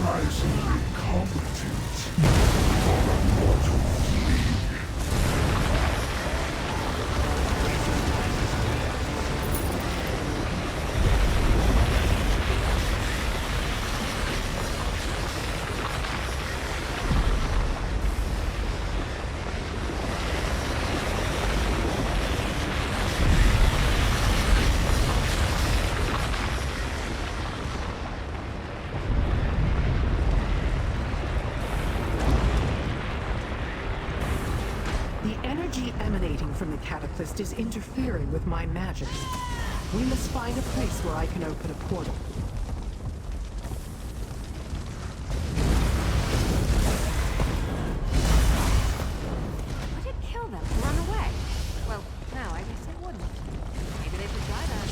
Surprisingly competent for a mortal flea. Emanating from the Cataclysm is interfering with my magic. We must find a place where I can open a portal. Would it kill them to run away? Well, no, I guess it wouldn't. Maybe they could try that.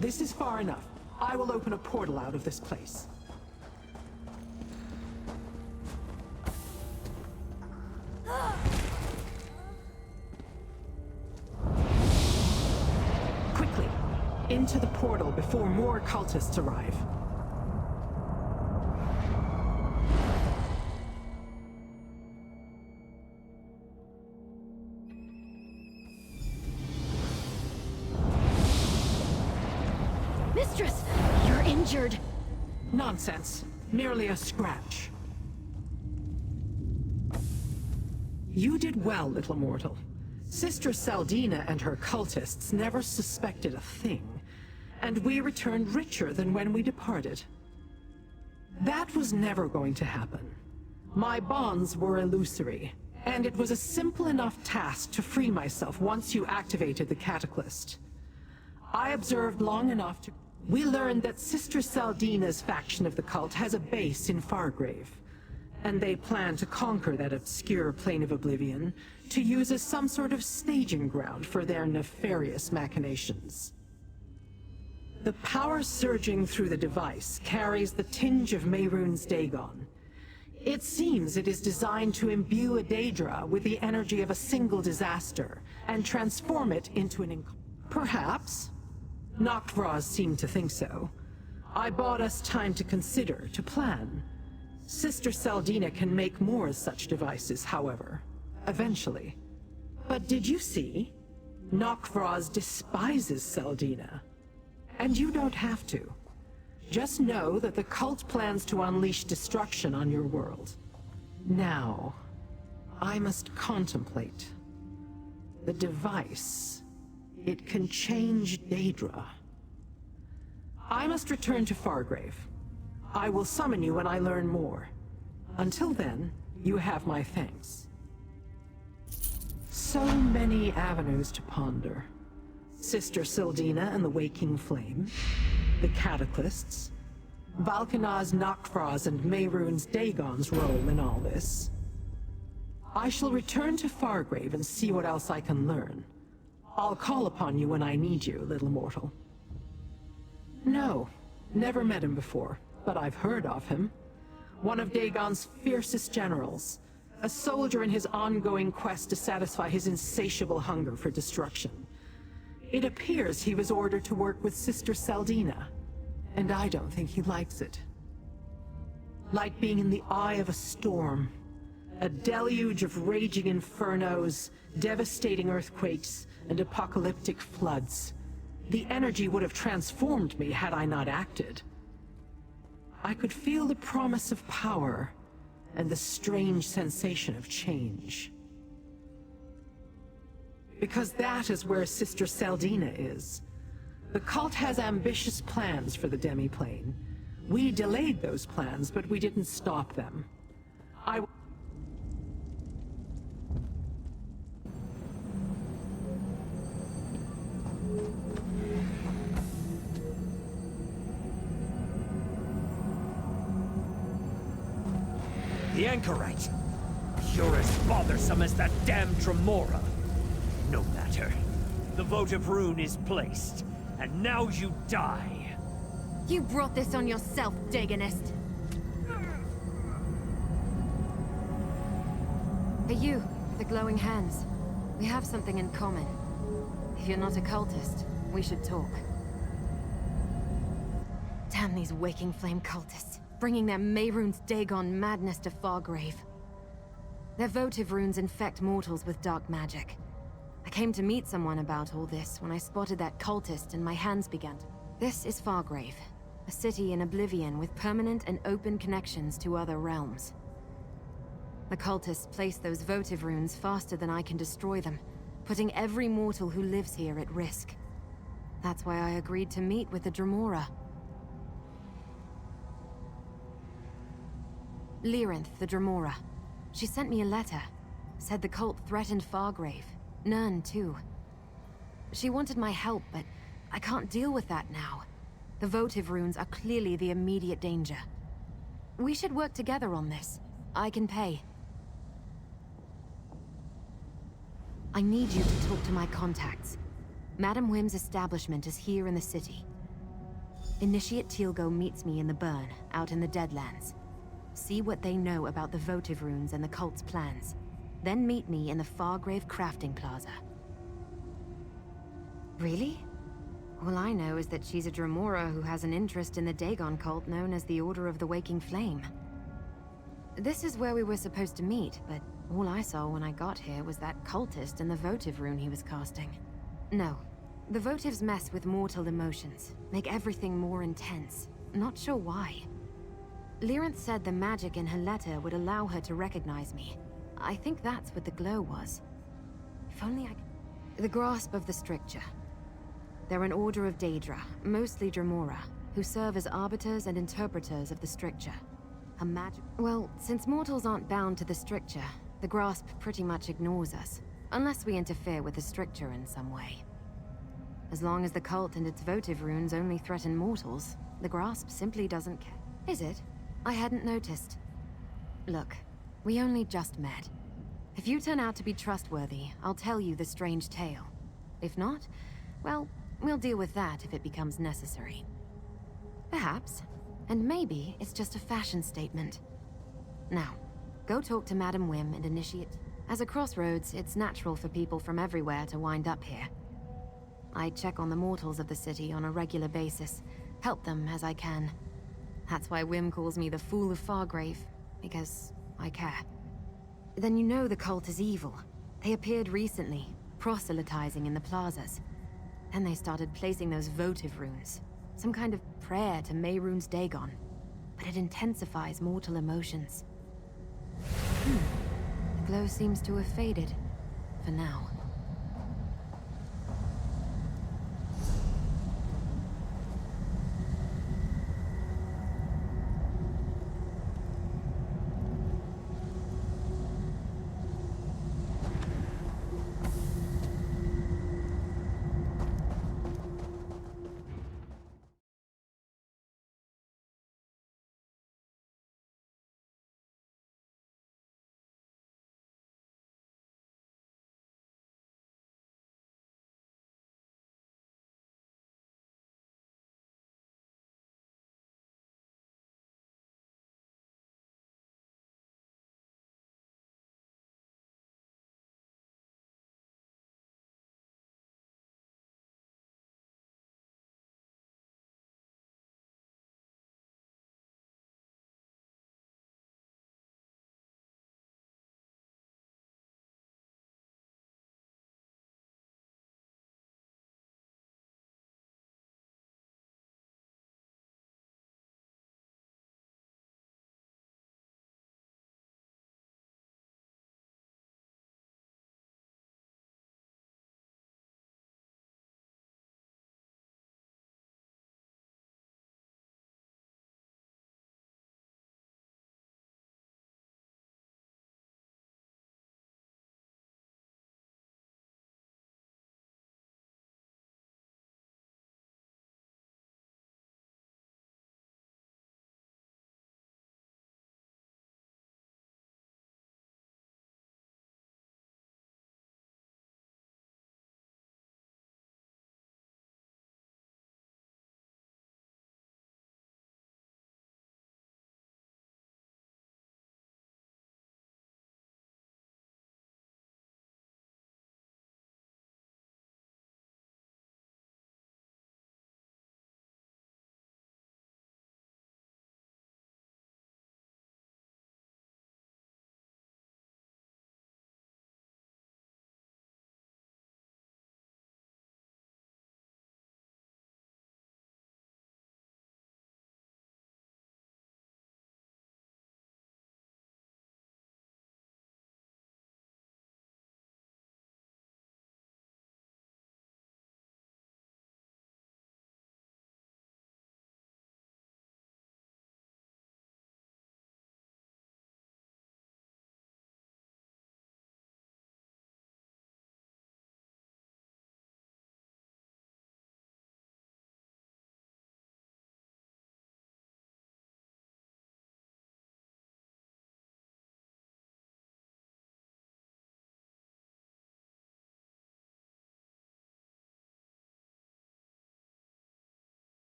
This is far enough. I will open a portal out of this place. Quickly, into the portal before more cultists arrive. Mistress, you're injured. Nonsense. Merely a scratch. You did well, little mortal. Sister Saldina and her cultists never suspected a thing, and we returned richer than when we departed. That was never going to happen. My bonds were illusory, and it was a simple enough task to free myself once you activated the Cataclysm. I observed long enough to... We learned that Sister Saldina's faction of the cult has a base in Fargrave, and they plan to conquer that obscure plane of oblivion to use as some sort of staging ground for their nefarious machinations. The power surging through the device carries the tinge of Mehrunes Dagon. It seems it is designed to imbue a Daedra with the energy of a single disaster and transform it into an... Perhaps. Noctvraz seemed to think so. I bought us time to consider, to plan. Sister Saldina can make more such devices, however. Eventually. But did you see? Noctvraz despises Saldina. And you don't have to. Just know that the cult plans to unleash destruction on your world. Now, I must contemplate. The device... It can change Daedra. I must return to Fargrave. I will summon you when I learn more. Until then, you have my thanks. So many avenues to ponder. Sister Sildina and the Waking Flame, the Cataclysts, Valkanaz Noctvraz and Mehrunes Dagon's role in all this. I shall return to Fargrave and see what else I can learn. I'll call upon you when I need you, little mortal. No, never met him before, but I've heard of him. One of Dagon's fiercest generals, a soldier in his ongoing quest to satisfy his insatiable hunger for destruction. It appears he was ordered to work with Sister Saldina, and I don't think he likes it. Like being in the eye of a storm, a deluge of raging infernos, devastating earthquakes, and apocalyptic floods. The energy would have transformed me had I not acted. I could feel the promise of power and the strange sensation of change. Because that is where Sister Saldina is. The cult has ambitious plans for the demiplane. We delayed those plans, but we didn't stop them. The anchorite. You're as bothersome as that damn Dremora. No matter. The votive rune is placed, and now you die. You brought this on yourself, Dagonist. Hey you, with the glowing hands. We have something in common. If you're not a cultist, we should talk. Damn these Waking Flame cultists, bringing their Mehrunes Dagon madness to Fargrave. Their votive runes infect mortals with dark magic. I came to meet someone about all this when I spotted that cultist and my hands began to... This is Fargrave, a city in oblivion with permanent and open connections to other realms. The cultists place those votive runes faster than I can destroy them, putting every mortal who lives here at risk. That's why I agreed to meet with the Dremora. Lyrinth, the Dremora. She sent me a letter. Said the cult threatened Fargrave. Nern, too. She wanted my help, but I can't deal with that now. The votive runes are clearly the immediate danger. We should work together on this. I can pay. I need you to talk to my contacts. Madam Wim's establishment is here in the city. Initiate Teal'go meets me in the burn, out in the Deadlands. See what they know about the votive runes and the cult's plans. Then meet me in the Fargrave Crafting Plaza. Really? All I know is that she's a Dremora who has an interest in the Dagon cult known as the Order of the Waking Flame. This is where we were supposed to meet, but all I saw when I got here was that cultist and the votive rune he was casting. No. The votives mess with mortal emotions, make everything more intense. Not sure why. Lyrinth said the magic in her letter would allow her to recognize me. I think that's what the glow was. If only I... The grasp of the stricture. They're an order of Daedra, mostly Dremora, who serve as arbiters and interpreters of the stricture. A magic... Well, since mortals aren't bound to the stricture, the grasp pretty much ignores us, unless we interfere with the stricture in some way. As long as the cult and its votive runes only threaten mortals, the grasp simply doesn't care. Is it? I hadn't noticed. Look, we only just met. If you turn out to be trustworthy, I'll tell you the strange tale. If not, well, we'll deal with that if it becomes necessary. Perhaps. And maybe it's just a fashion statement. Now, go talk to Madam Wim and initiate... As a crossroads, it's natural for people from everywhere to wind up here. I check on the mortals of the city on a regular basis, help them as I can. That's why Wim calls me the Fool of Fargrave, because I care. Then you know the cult is evil. They appeared recently, proselytizing in the plazas. Then they started placing those votive runes. Some kind of prayer to Mehrunes Dagon. But it intensifies mortal emotions. The glow seems to have faded. For now.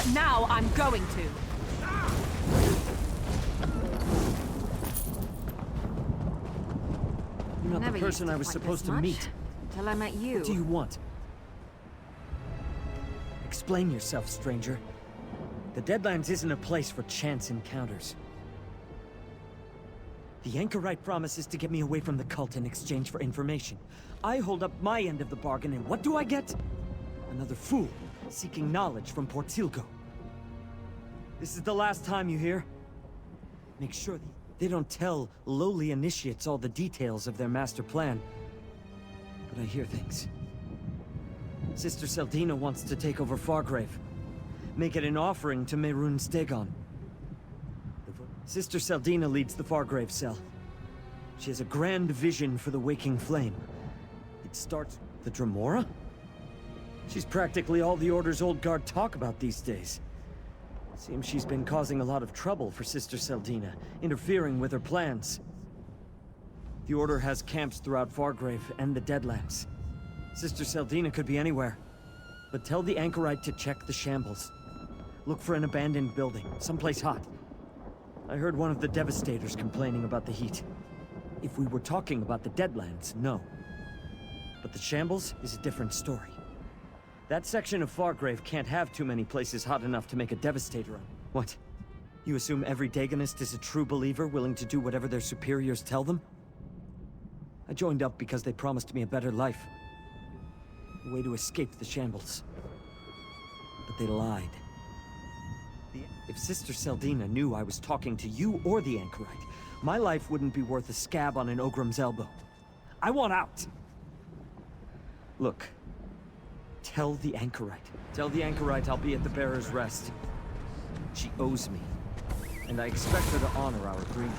but now I'm going to. You're not Never the person used I was quite supposed this to much, meet. Until I met you. What do you want? Explain yourself, stranger. The Deadlands isn't a place for chance encounters. The Anchorite promises to get me away from the cult in exchange for information. I hold up my end of the bargain, and what do I get? Another fool, seeking knowledge from Portilgo. This is the last time, you hear? Make sure they don't tell lowly initiates all the details of their master plan. But I hear things. Sister Seldina wants to take over Fargrave. Make it an offering to Mehrunes Dagon. Sister Seldina leads the Fargrave cell. She has a grand vision for the Waking Flame. It starts with the Dremora? She's practically all the Order's old guard talk about these days. Seems she's been causing a lot of trouble for Sister Seldina, interfering with her plans. The Order has camps throughout Fargrave and the Deadlands. Sister Seldina could be anywhere. But tell the Anchorite to check the shambles. Look for an abandoned building, someplace hot. I heard one of the Devastators complaining about the heat. If we were talking about the Deadlands, no. But the shambles is a different story. That section of Fargrave can't have too many places hot enough to make a Devastator on. What? You assume every Dagonist is a true believer, willing to do whatever their superiors tell them? I joined up because they promised me a better life. A way to escape the shambles. But they lied. If Sister Seldina knew I was talking to you or the Anchorite, my life wouldn't be worth a scab on an Ogrim's elbow. I want out! Look. Tell the Anchorite. Tell the Anchorite I'll be at the Bearer's Rest. She owes me. And I expect her to honor our agreement.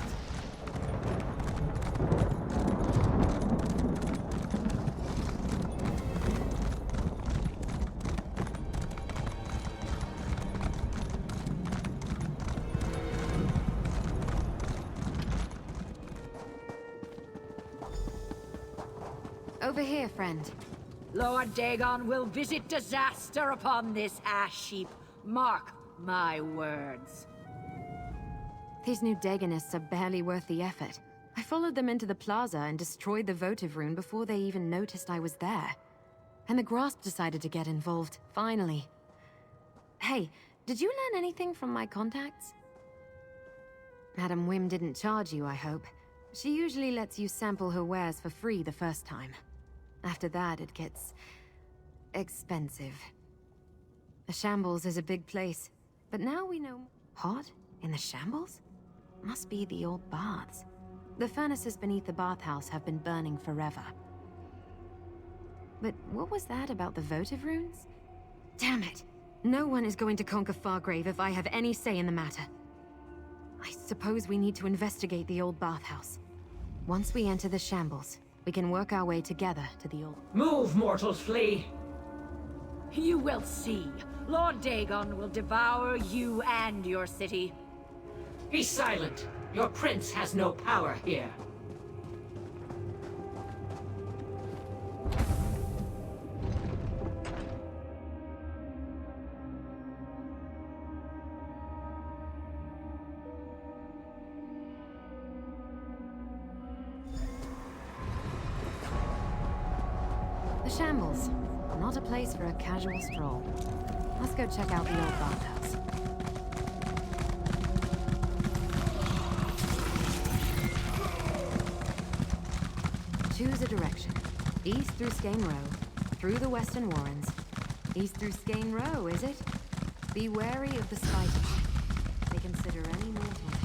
Over here, friend. Lord Dagon will visit disaster upon this ash heap. Mark my words. These new Dagonists are barely worth the effort. I followed them into the plaza and destroyed the votive rune before they even noticed I was there. And the Grasp decided to get involved, finally. Hey, did you learn anything from my contacts? Madam Wim didn't charge you, I hope. She usually lets you sample her wares for free the first time. After that, it gets expensive. The Shambles is a big place, but now we know... Hot? In the Shambles? Must be the old baths. The furnaces beneath the bathhouse have been burning forever. But what was that about the votive runes? Damn it! No one is going to conquer Fargrave if I have any say in the matter. I suppose we need to investigate the old bathhouse. Once we enter the Shambles, we can work our way together to the old... Move, mortals, flee! You will see. Lord Dagon will devour you and your city. Be silent. Your prince has no power here. The Shambles. Not a place for a casual stroll. Let's go check out the old bathhouse. Choose a direction. East through Skane Row, through the Western Warrens. East through Skane Row, is it? Be wary of the spiders. They consider any mortal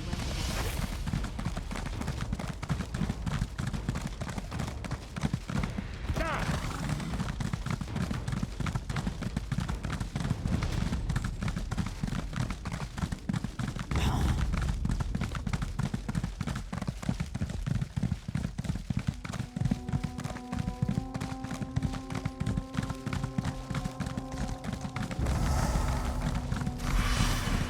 who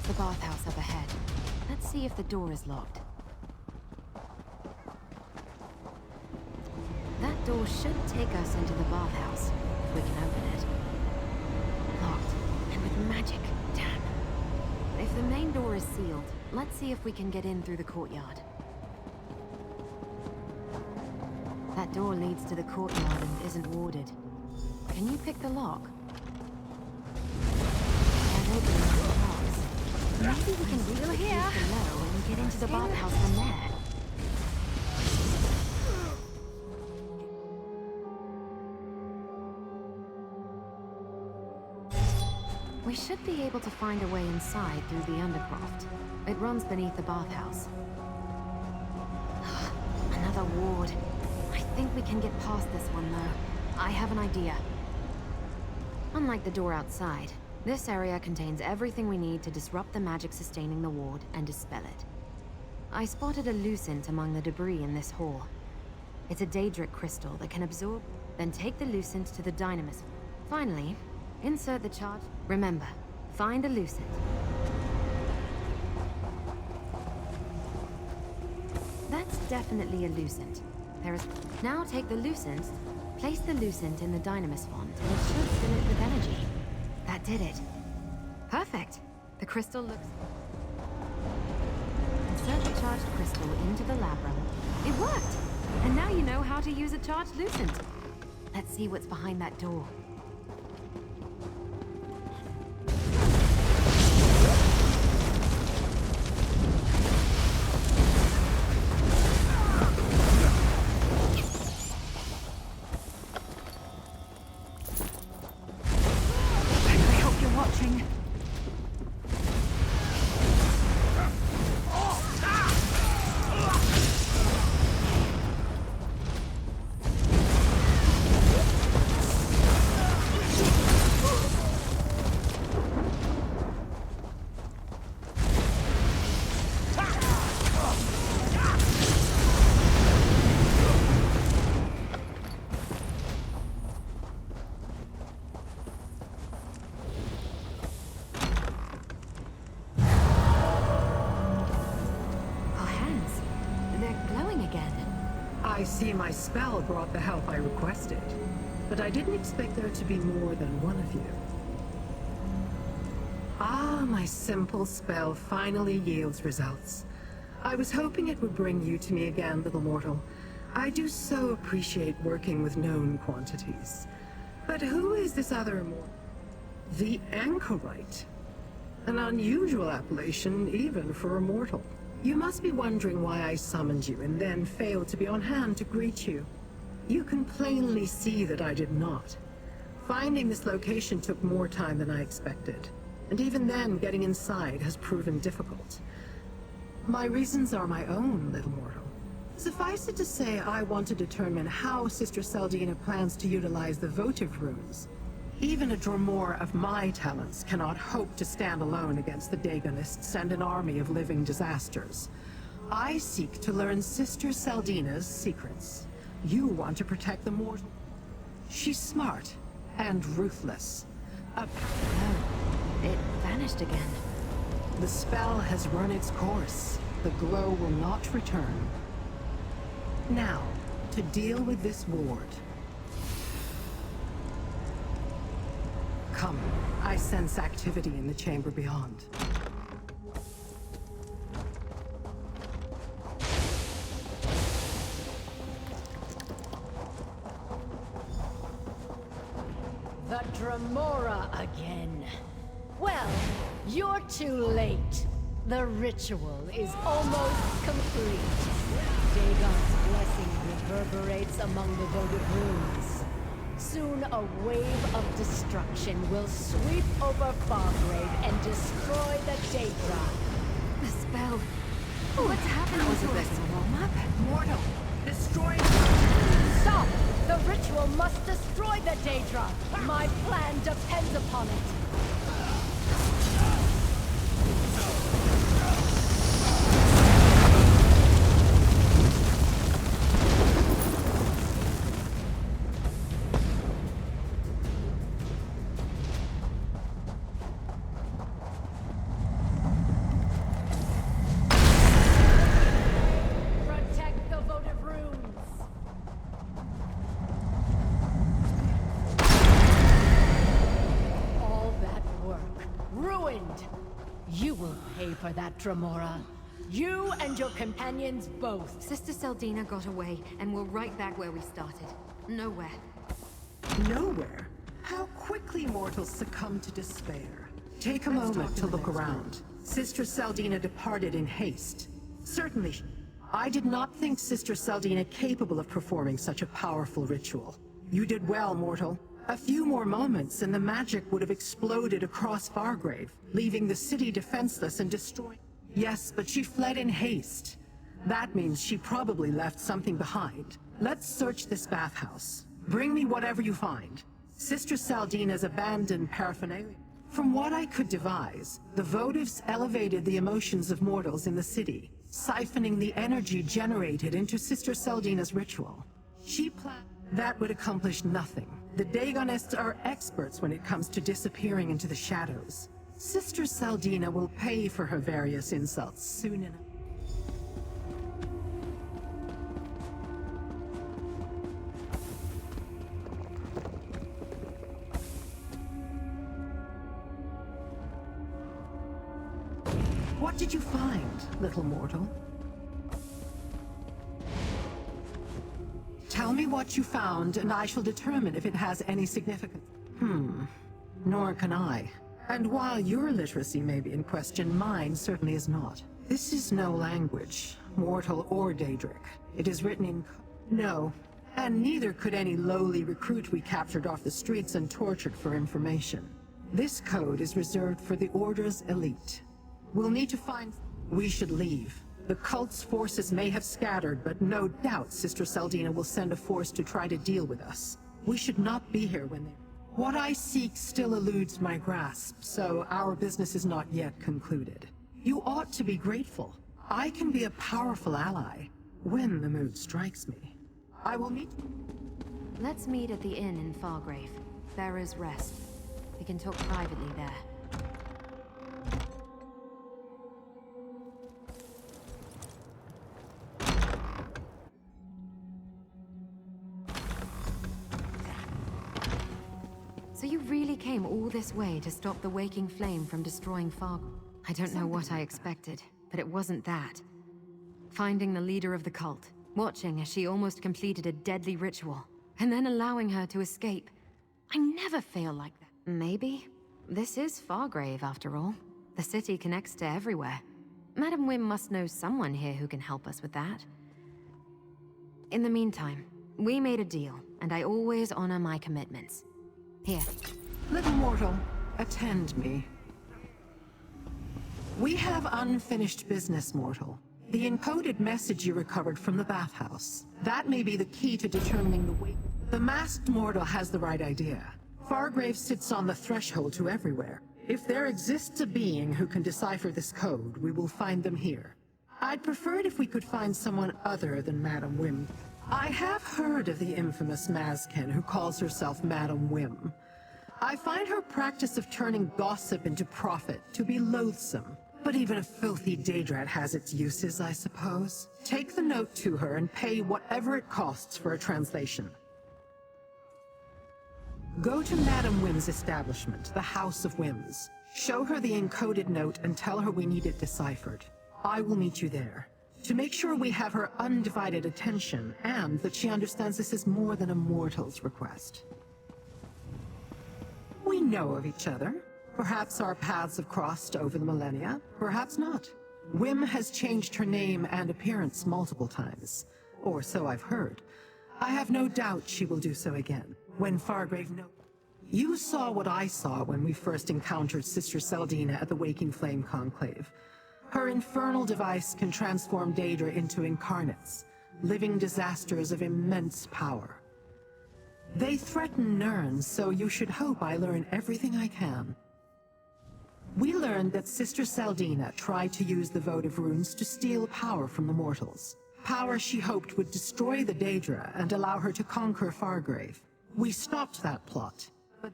the bathhouse up ahead. Let's see if the door is locked. That door should take us into the bathhouse, if we can open it. Locked, and with magic. Damn. If the main door is sealed, let's see if we can get in through the courtyard. That door leads to the courtyard and isn't warded. Can you pick the lock? That opening is closed. Maybe we can reach the gate below and get into the bathhouse from there. We should be able to find a way inside through the undercroft. It runs beneath the bathhouse. Another ward. I think we can get past this one, though. I have an idea. Unlike the door outside, this area contains everything we need to disrupt the magic sustaining the ward and dispel it. I spotted a lucent among the debris in this hall. It's a Daedric crystal that can absorb, then take the lucent to the dynamis. Finally, insert the charge. Remember, find a lucent. That's definitely a lucent. Now take the lucent, place the lucent in the dynamis font, and it should fill it with energy. That did it. Perfect. The crystal looks... Insert the charged crystal into the labrum. It worked! And now you know how to use a charged lucent. Let's see what's behind that door. I see my spell brought the help I requested, but I didn't expect there to be more than one of you. Ah, my simple spell finally yields results. I was hoping it would bring you to me again, little mortal. I do so appreciate working with known quantities. But who is this other immortal? The Anchorite. An unusual appellation, even for a mortal. You must be wondering why I summoned you and then failed to be on hand to greet you. You can plainly see that I did not. Finding this location took more time than I expected, and even then getting inside has proven difficult. My reasons are my own, little mortal. Suffice it to say, I want to determine how Sister Seldina plans to utilize the votive runes. Even a Dromore of my talents cannot hope to stand alone against the Dagonists and an army of living disasters. I seek to learn Sister Seldina's secrets. You want to protect the mortal. She's smart and ruthless. No, it vanished again. The spell has run its course. The glow will not return. Now, to deal with this ward. Come, I sense activity in the chamber beyond. The Dromora again. Well, you're too late. The ritual is almost complete. Dagon's blessing reverberates among the votive runes. Soon a wave of destruction will sweep over Fargrave and destroy the Daedra. The spell. What's happening to us? Mortal, destroy. Stop! The ritual must destroy the Daedra. My plan depends upon it. pay for that, Dremora. You and your companions both. Sister Seldina got away, and we're right back where we started. Nowhere. Nowhere? How quickly mortals succumb to despair. Take a moment to look around. Sister Seldina departed in haste. Certainly, I did not think Sister Seldina capable of performing such a powerful ritual. You did well, mortal. A few more moments and the magic would have exploded across Fargrave, leaving the city defenseless and destroyed. Yes, but she fled in haste. That means she probably left something behind. Let's search this bathhouse. Bring me whatever you find. Sister Seldina's abandoned paraphernalia. From what I could devise, the votives elevated the emotions of mortals in the city, siphoning the energy generated into Sister Seldina's ritual. She planned that would accomplish nothing. The Dagonists are experts when it comes to disappearing into the shadows. Sister Seldina will pay for her various insults soon enough. What did you find, little mortal? Tell me what you found, and I shall determine if it has any significance. Nor can I. And while your literacy may be in question, mine certainly is not. This is no language, mortal or Daedric. It is written in... No. And neither could any lowly recruit we captured off the streets and tortured for information. This code is reserved for the Order's elite. We'll need to find... We should leave. The cult's forces may have scattered, but no doubt Sister Seldina will send a force to try to deal with us. We should not be here when they... What I seek still eludes my grasp, so our business is not yet concluded. You ought to be grateful. I can be a powerful ally, when the mood strikes me. I will meet... Let's meet at the inn in Fargrave. Farah's Rest. We can talk privately there. So you really came all this way to stop the waking flame from destroying Fargrave? I don't know what I expected, but it wasn't that. Finding the leader of the cult, watching as she almost completed a deadly ritual, and then allowing her to escape. I never fail like that. Maybe. This is Fargrave, after all. The city connects to everywhere. Madam Wim must know someone here who can help us with that. In the meantime, we made a deal, and I always honor my commitments. Here. Little mortal, attend me. We have unfinished business, mortal. The encoded message you recovered from the bathhouse. That may be the key to determining the weight. The masked mortal has the right idea. Fargrave sits on the threshold to everywhere. If there exists a being who can decipher this code, we will find them here. I'd prefer it if we could find someone other than Madam Wim. I have heard of the infamous Mazken who calls herself Madam Wim. I find her practice of turning gossip into profit to be loathsome. But even a filthy Daedrat has its uses, I suppose. Take the note to her and pay whatever it costs for a translation. Go to Madam Wim's establishment, the House of Wims. Show her the encoded note and tell her we need it deciphered. I will meet you there. To make sure we have her undivided attention, and that she understands this is more than a mortal's request. We know of each other. Perhaps our paths have crossed over the millennia, perhaps not. Wim has changed her name and appearance multiple times, or so I've heard. I have no doubt she will do so again, when Fargrave knows. You saw what I saw when we first encountered Sister Seldina at the Waking Flame Conclave. Her infernal device can transform Daedra into incarnates, living disasters of immense power. They threaten Nirn, so you should hope I learn everything I can. We learned that Sister Seldina tried to use the votive runes to steal power from the mortals. Power she hoped would destroy the Daedra and allow her to conquer Fargrave. We stopped that plot. But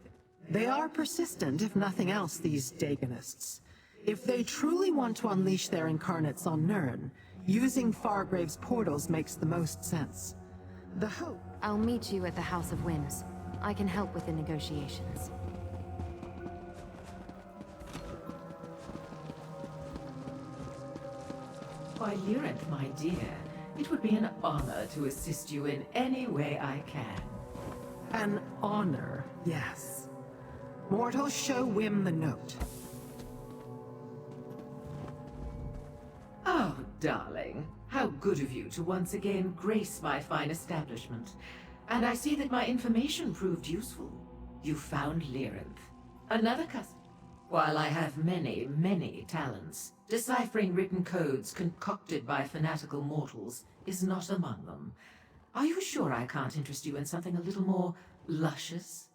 they are persistent, if nothing else, these Dagonists. If they truly want to unleash their incarnates on Nirn, using Fargrave's portals makes the most sense. The hope... I'll meet you at the House of Wims. I can help with the negotiations. Why, Lyrinth, my dear, it would be an honor to assist you in any way I can. An honor, yes. Mortals, show Wim the note. Oh, darling, how good of you to once again grace my fine establishment. And I see that my information proved useful. You found Lyrinth. Another customer. While I have many, many talents, deciphering written codes concocted by fanatical mortals is not among them. Are you sure I can't interest you in something a little more luscious?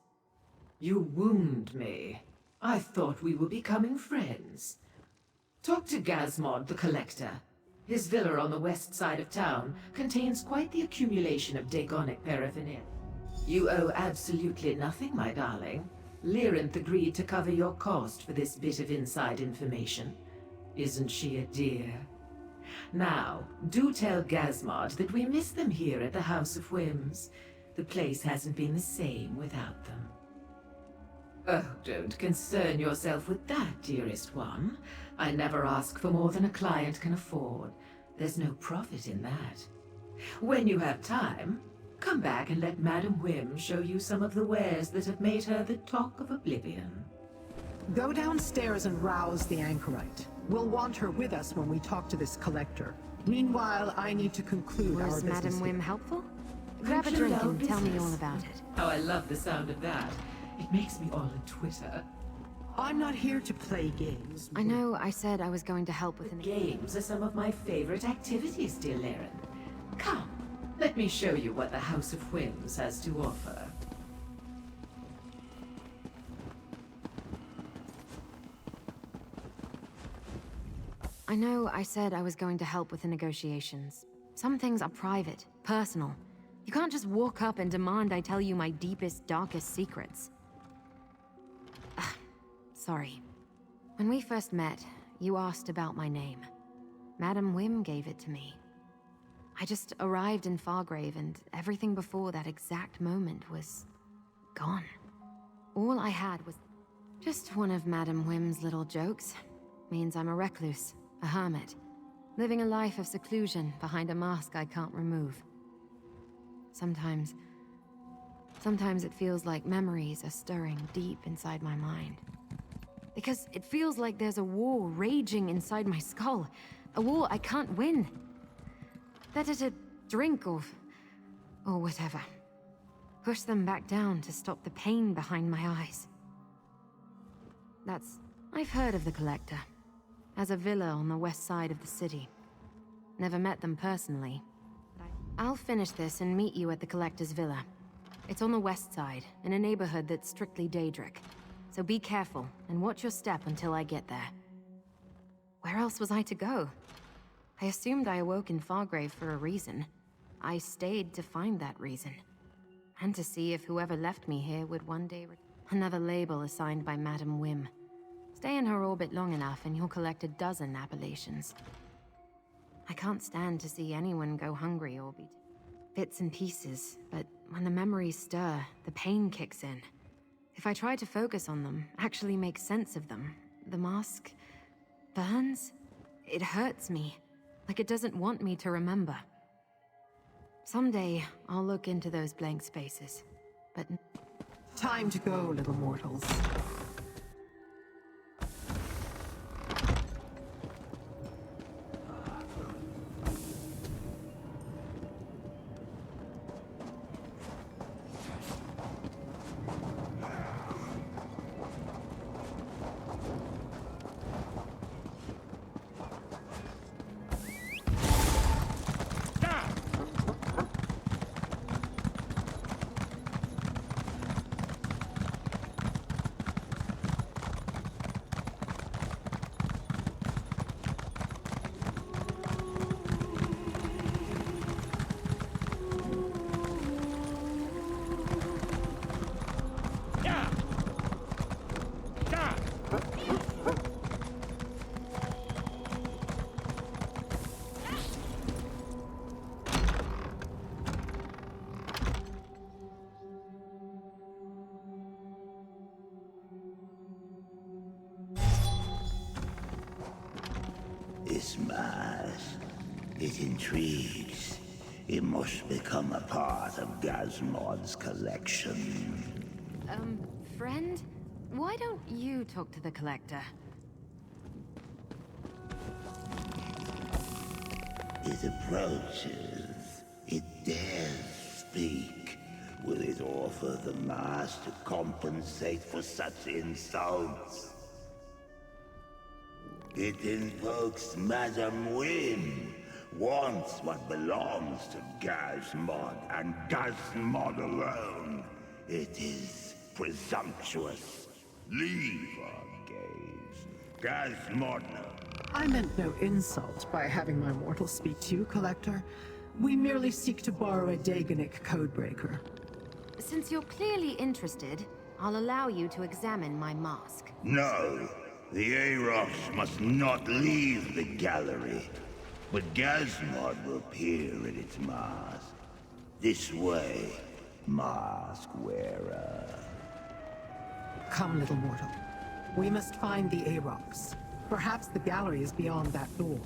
You wound me. I thought we were becoming friends. Talk to Gazmod the Collector. His villa on the west side of town contains quite the accumulation of Dagonic paraphernalia. You owe absolutely nothing, my darling. Lyrinth agreed to cover your cost for this bit of inside information. Isn't she a dear? Now, do tell Gazmod that we miss them here at the House of Whims. The place hasn't been the same without them. Oh, don't concern yourself with that, dearest one. I never ask for more than a client can afford. There's no profit in that. When you have time, come back and let Madam Whim show you some of the wares that have made her the talk of Oblivion. Go downstairs and rouse the anchorite. We'll want her with us when we talk to this collector. Meanwhile, I need to conclude our business. Was Madam Whim helpful? Grab a drink and tell me all about it. Oh, I love the sound of that. It makes me all a twitter. I'm not here to play games. I know I said I was going to help with Games are some of my favorite activities, dear Lyrin. Come, let me show you what the House of Whims has to offer. I know I said I was going to help with the negotiations. Some things are private, personal. You can't just walk up and demand I tell you my deepest, darkest secrets. Sorry. When we first met, you asked about my name. Madam Whim gave it to me. I just arrived in Fargrave and everything before that exact moment was gone. All I had was just one of Madam Whim's little jokes. Means I'm a recluse, a hermit, living a life of seclusion behind a mask I can't remove. Sometimes it feels like memories are stirring deep inside my mind. Because it feels like there's a war raging inside my skull. A war I can't win. Better to drink or whatever. Push them back down to stop the pain behind my eyes. I've heard of the Collector. Has a villa on the west side of the city. Never met them personally. I'll finish this and meet you at the Collector's villa. It's on the west side, in a neighborhood that's strictly Daedric. So be careful, and watch your step until I get there. Where else was I to go? I assumed I awoke in Fargrave for a reason. I stayed to find that reason. And to see if whoever left me here would one day another label assigned by Madam Whim. Stay in her orbit long enough and you'll collect a dozen appellations. I can't stand to see anyone go hungry or be bits and pieces, but when the memories stir, the pain kicks in. If I try to focus on them, actually make sense of them, the mask burns. It hurts me, like it doesn't want me to remember. Someday, I'll look into those blank spaces, but... Time to go, little mortals. This mask It intrigues. It must become a part of Gazmod's collection. Friend? Why don't you talk to the Collector? It approaches. It dares speak. Will it offer the mask to compensate for such insults? It invokes Madam Wynn. Wants what belongs to Gazmod and Gazmod alone. It is presumptuous. Leave our gaze. Gazmod. I meant no insult by having my mortal speak to you, Collector. We merely seek to borrow a Daganic codebreaker. Since you're clearly interested, I'll allow you to examine my mask. No. The Arox must not leave the gallery. But Gazmod will peer at its mask. This way, mask wearer. Come, little mortal. We must find the Arox. Perhaps the gallery is beyond that door.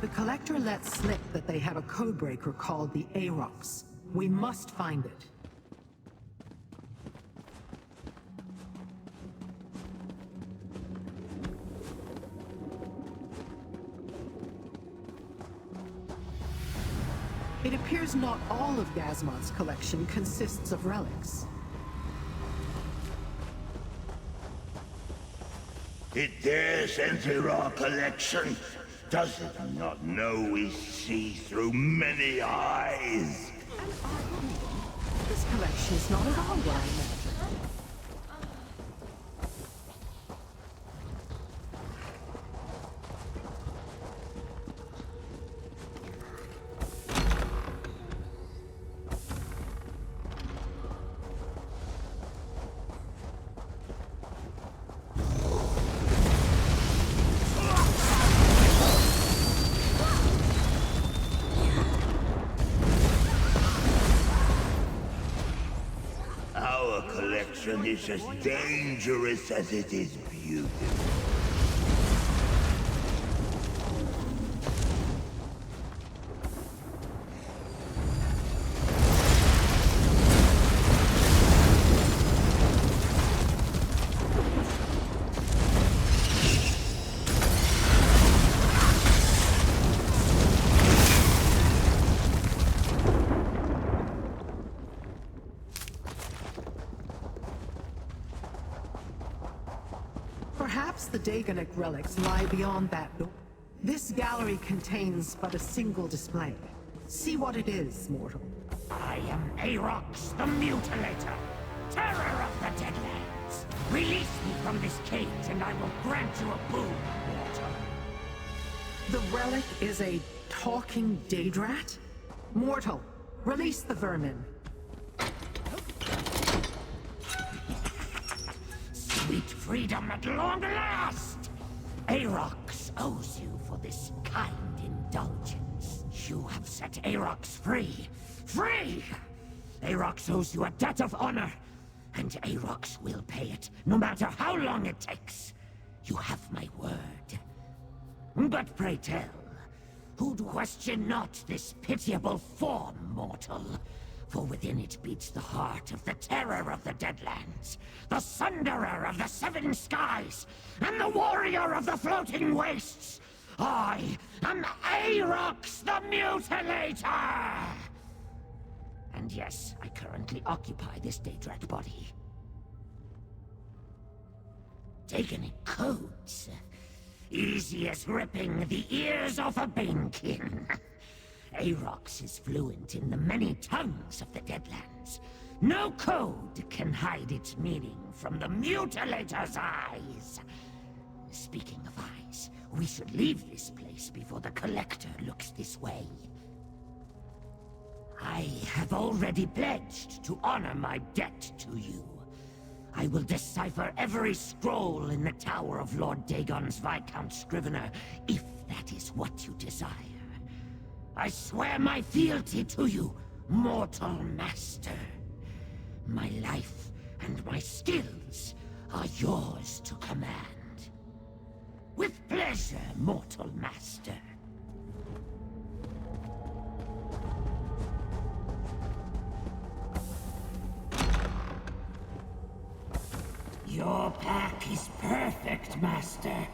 The Collector let slip that they have a codebreaker called the Arox. We must find it. It appears not all of Gazmod's collection consists of relics. It dares enter our collection. Does it not know we see through many eyes? This collection is not at all what I imagined. Is as dangerous as it is beautiful. Perhaps the Daganic relics lie beyond that door. This gallery contains but a single display. See what it is, mortal. I am Arox, the Mutilator, terror of the Deadlands. Release me from this cage and I will grant you a boon, mortal. The relic is a talking Daedrat? Mortal, release the vermin. Sweet freedom at long last! Arox owes you for this kind indulgence. You have set Arox free. Free! Arox owes you a debt of honor, and Arox will pay it, no matter how long it takes. You have my word. But pray tell, who'd question not this pitiable form, mortal? For within it beats the heart of the terror of the Deadlands, the sunderer of the seven skies, and the warrior of the floating wastes. I am Arox the Mutilator! And yes, I currently occupy this Daedrat body. Daganic codes. Easy as ripping the ears off a banekin. Arox is fluent in the many tongues of the Deadlands. No code can hide its meaning from the Mutilator's eyes. Speaking of eyes, we should leave this place before the Collector looks this way. I have already pledged to honor my debt to you. I will decipher every scroll in the Tower of Lord Dagon's Viscount Scrivener, if that is what you desire. I swear my fealty to you, mortal master. My life and my skills are yours to command. With pleasure, mortal master. Your pack is perfect, master.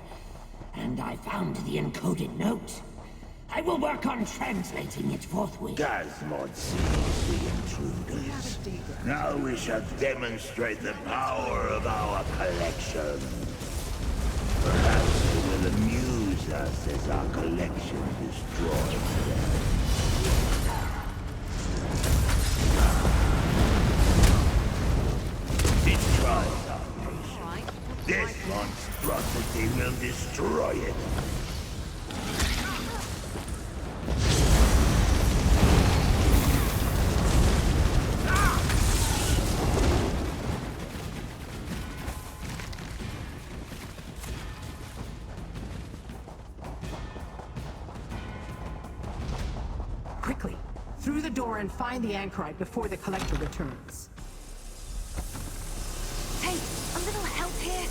And I found the encoded note. I will work on translating it forthwith. Gazmod sees the intruders. Now we shall demonstrate the power of our collection. Perhaps it will amuse us as our collection destroys them. It tries our patience. This monstrosity will destroy it. Quickly, through the door and find the anchorite before the collector returns. Hey, a little help here?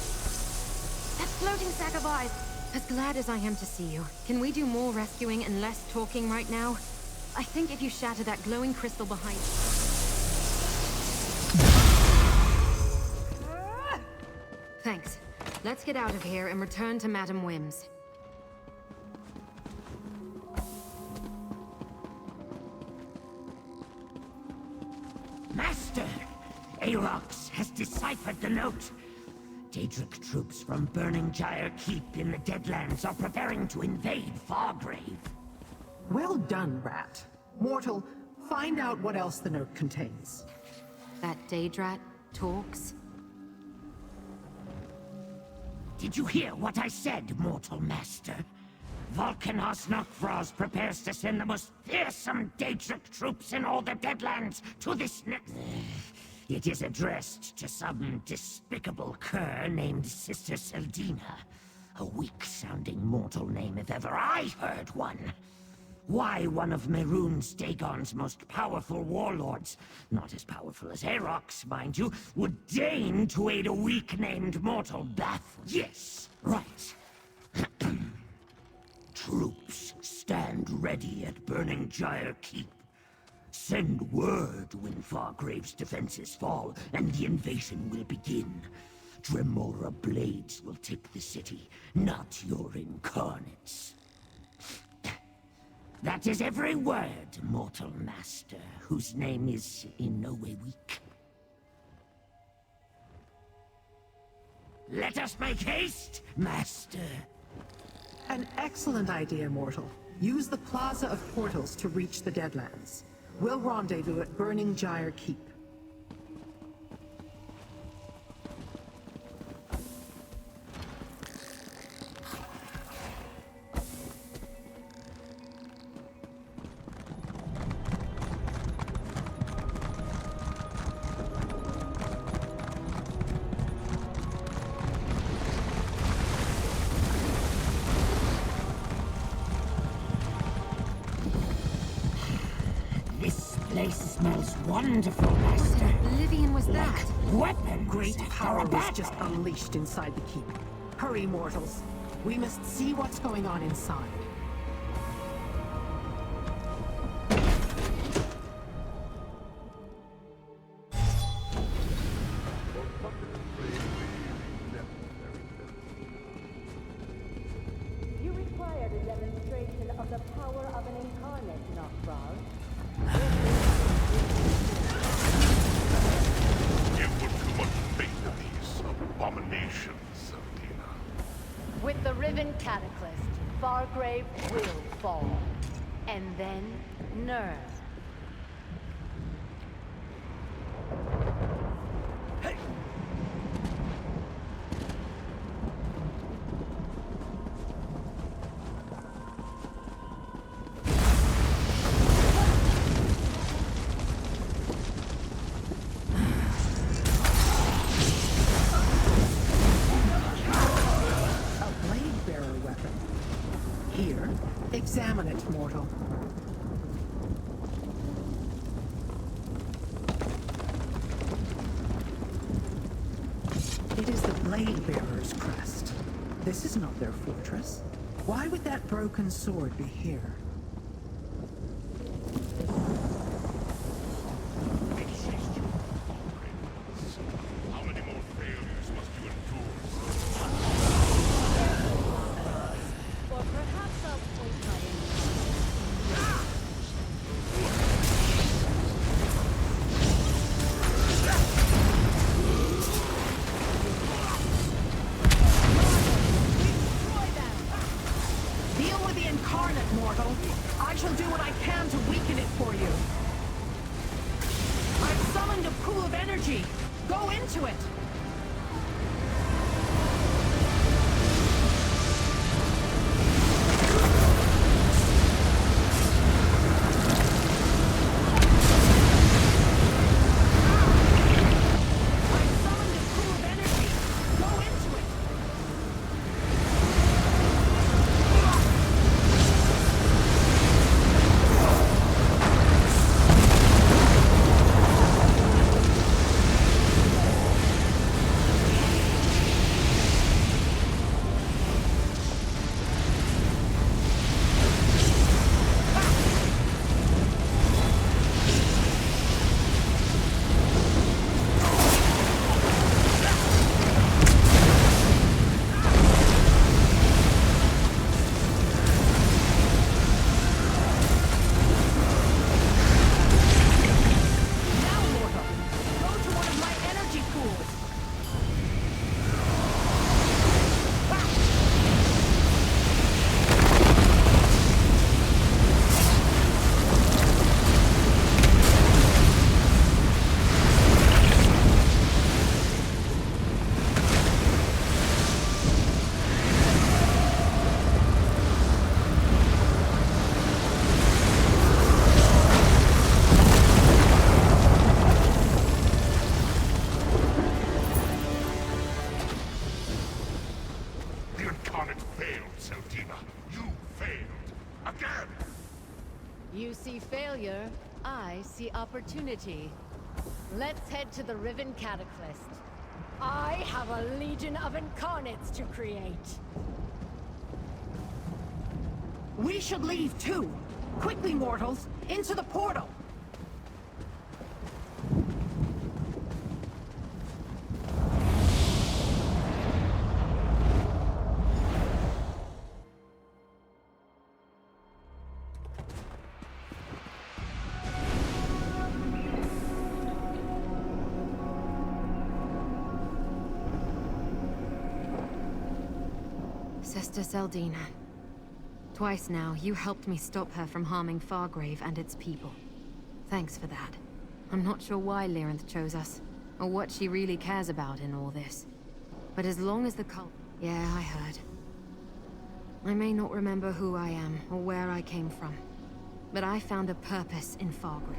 That floating sack of eyes. As glad as I am to see you, can we do more rescuing and less talking right now? I think if you shatter that glowing crystal behind... Thanks. Let's get out of here and return to Madam Whims. Master! Arox has deciphered the note. Daedric troops from Burning Gyre Keep in the Deadlands are preparing to invade Fargrave. Well done, Rat. Mortal, find out what else the note contains. That Daedrat talks? Did you hear what I said, mortal master? Volcanos Nokfrost prepares to send the most fearsome Daedric troops in all the Deadlands to this next... It is addressed to some despicable cur named Sister Seldina. A weak-sounding mortal name if ever I heard one. Why one of Mehrunes Dagon's most powerful warlords, not as powerful as Arox, mind you, would deign to aid a weak-named mortal baffled. Yes, right. Troops stand ready at Burning Gyre Keep. Send word when Fargrave's defenses fall, and the invasion will begin. Dremora blades will take the city, not your incarnates. That is every word, mortal master, whose name is in no way weak. Let us make haste, master. An excellent idea, Mortal. Use the Plaza of Portals to reach the Deadlands. We'll rendezvous at Burning Gyre Keep. Smells wonderful, master. What oblivion was that? Weapons. Great power was just unleashed inside the keep. Hurry, mortals. We must see what's going on inside. You required a demonstration of the power of an incarnate, Nokfrost. You put too much faith in these abominations, Seldina. With the Riven Cataclysm, Fargrave will fall. And then, Nirn. Examine it, mortal. Blade Bearer's crest. This is not their fortress. Why would that broken sword be here? How many more failures must you endure? Or perhaps I'll point my Deal with the incarnate, mortal. I shall do what I can to weaken it for you. I've summoned a pool of energy. Go into it. You see failure, I see opportunity. Let's head to the Riven Cataclysm. I have a legion of incarnates to create. We should leave too. Quickly, mortals, into the portal. Sister Seldina. Twice now, you helped me stop her from harming Fargrave and its people. Thanks for that. I'm not sure why Lyrinth chose us, or what she really cares about in all this. But as long as the cult... Yeah, I heard. I may not remember who I am, or where I came from. But I found a purpose in Fargrave.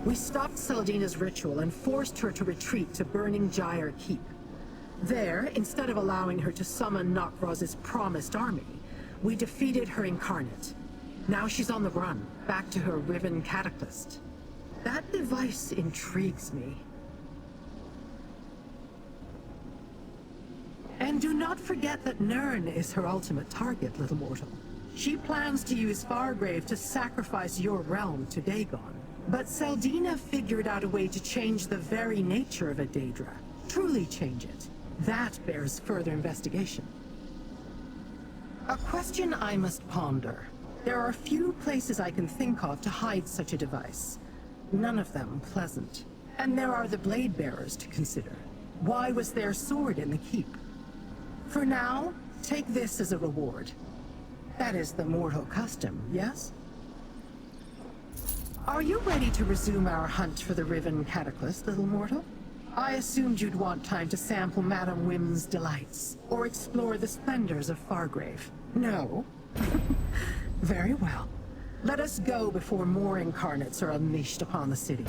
We stopped Seldina's ritual and forced her to retreat to Burning Gyre Keep. There, instead of allowing her to summon Nokroz's promised army, we defeated her incarnate. Now she's on the run, back to her Riven Cataclysm. That device intrigues me. And do not forget that Nirn is her ultimate target, little mortal. She plans to use Fargrave to sacrifice your realm to Dagon. But Seldina figured out a way to change the very nature of a Daedra. Truly change it. That bears further investigation. A question I must ponder. There are few places I can think of to hide such a device. None of them pleasant. And there are the Blade Bearers to consider. Why was their sword in the keep? For now, take this as a reward. That is the mortal custom, yes? Are you ready to resume our hunt for the Riven Cataclysm, little mortal? I assumed you'd want time to sample Madame Wim's delights, or explore the splendors of Fargrave. No? Very well. Let us go before more incarnates are unleashed upon the city.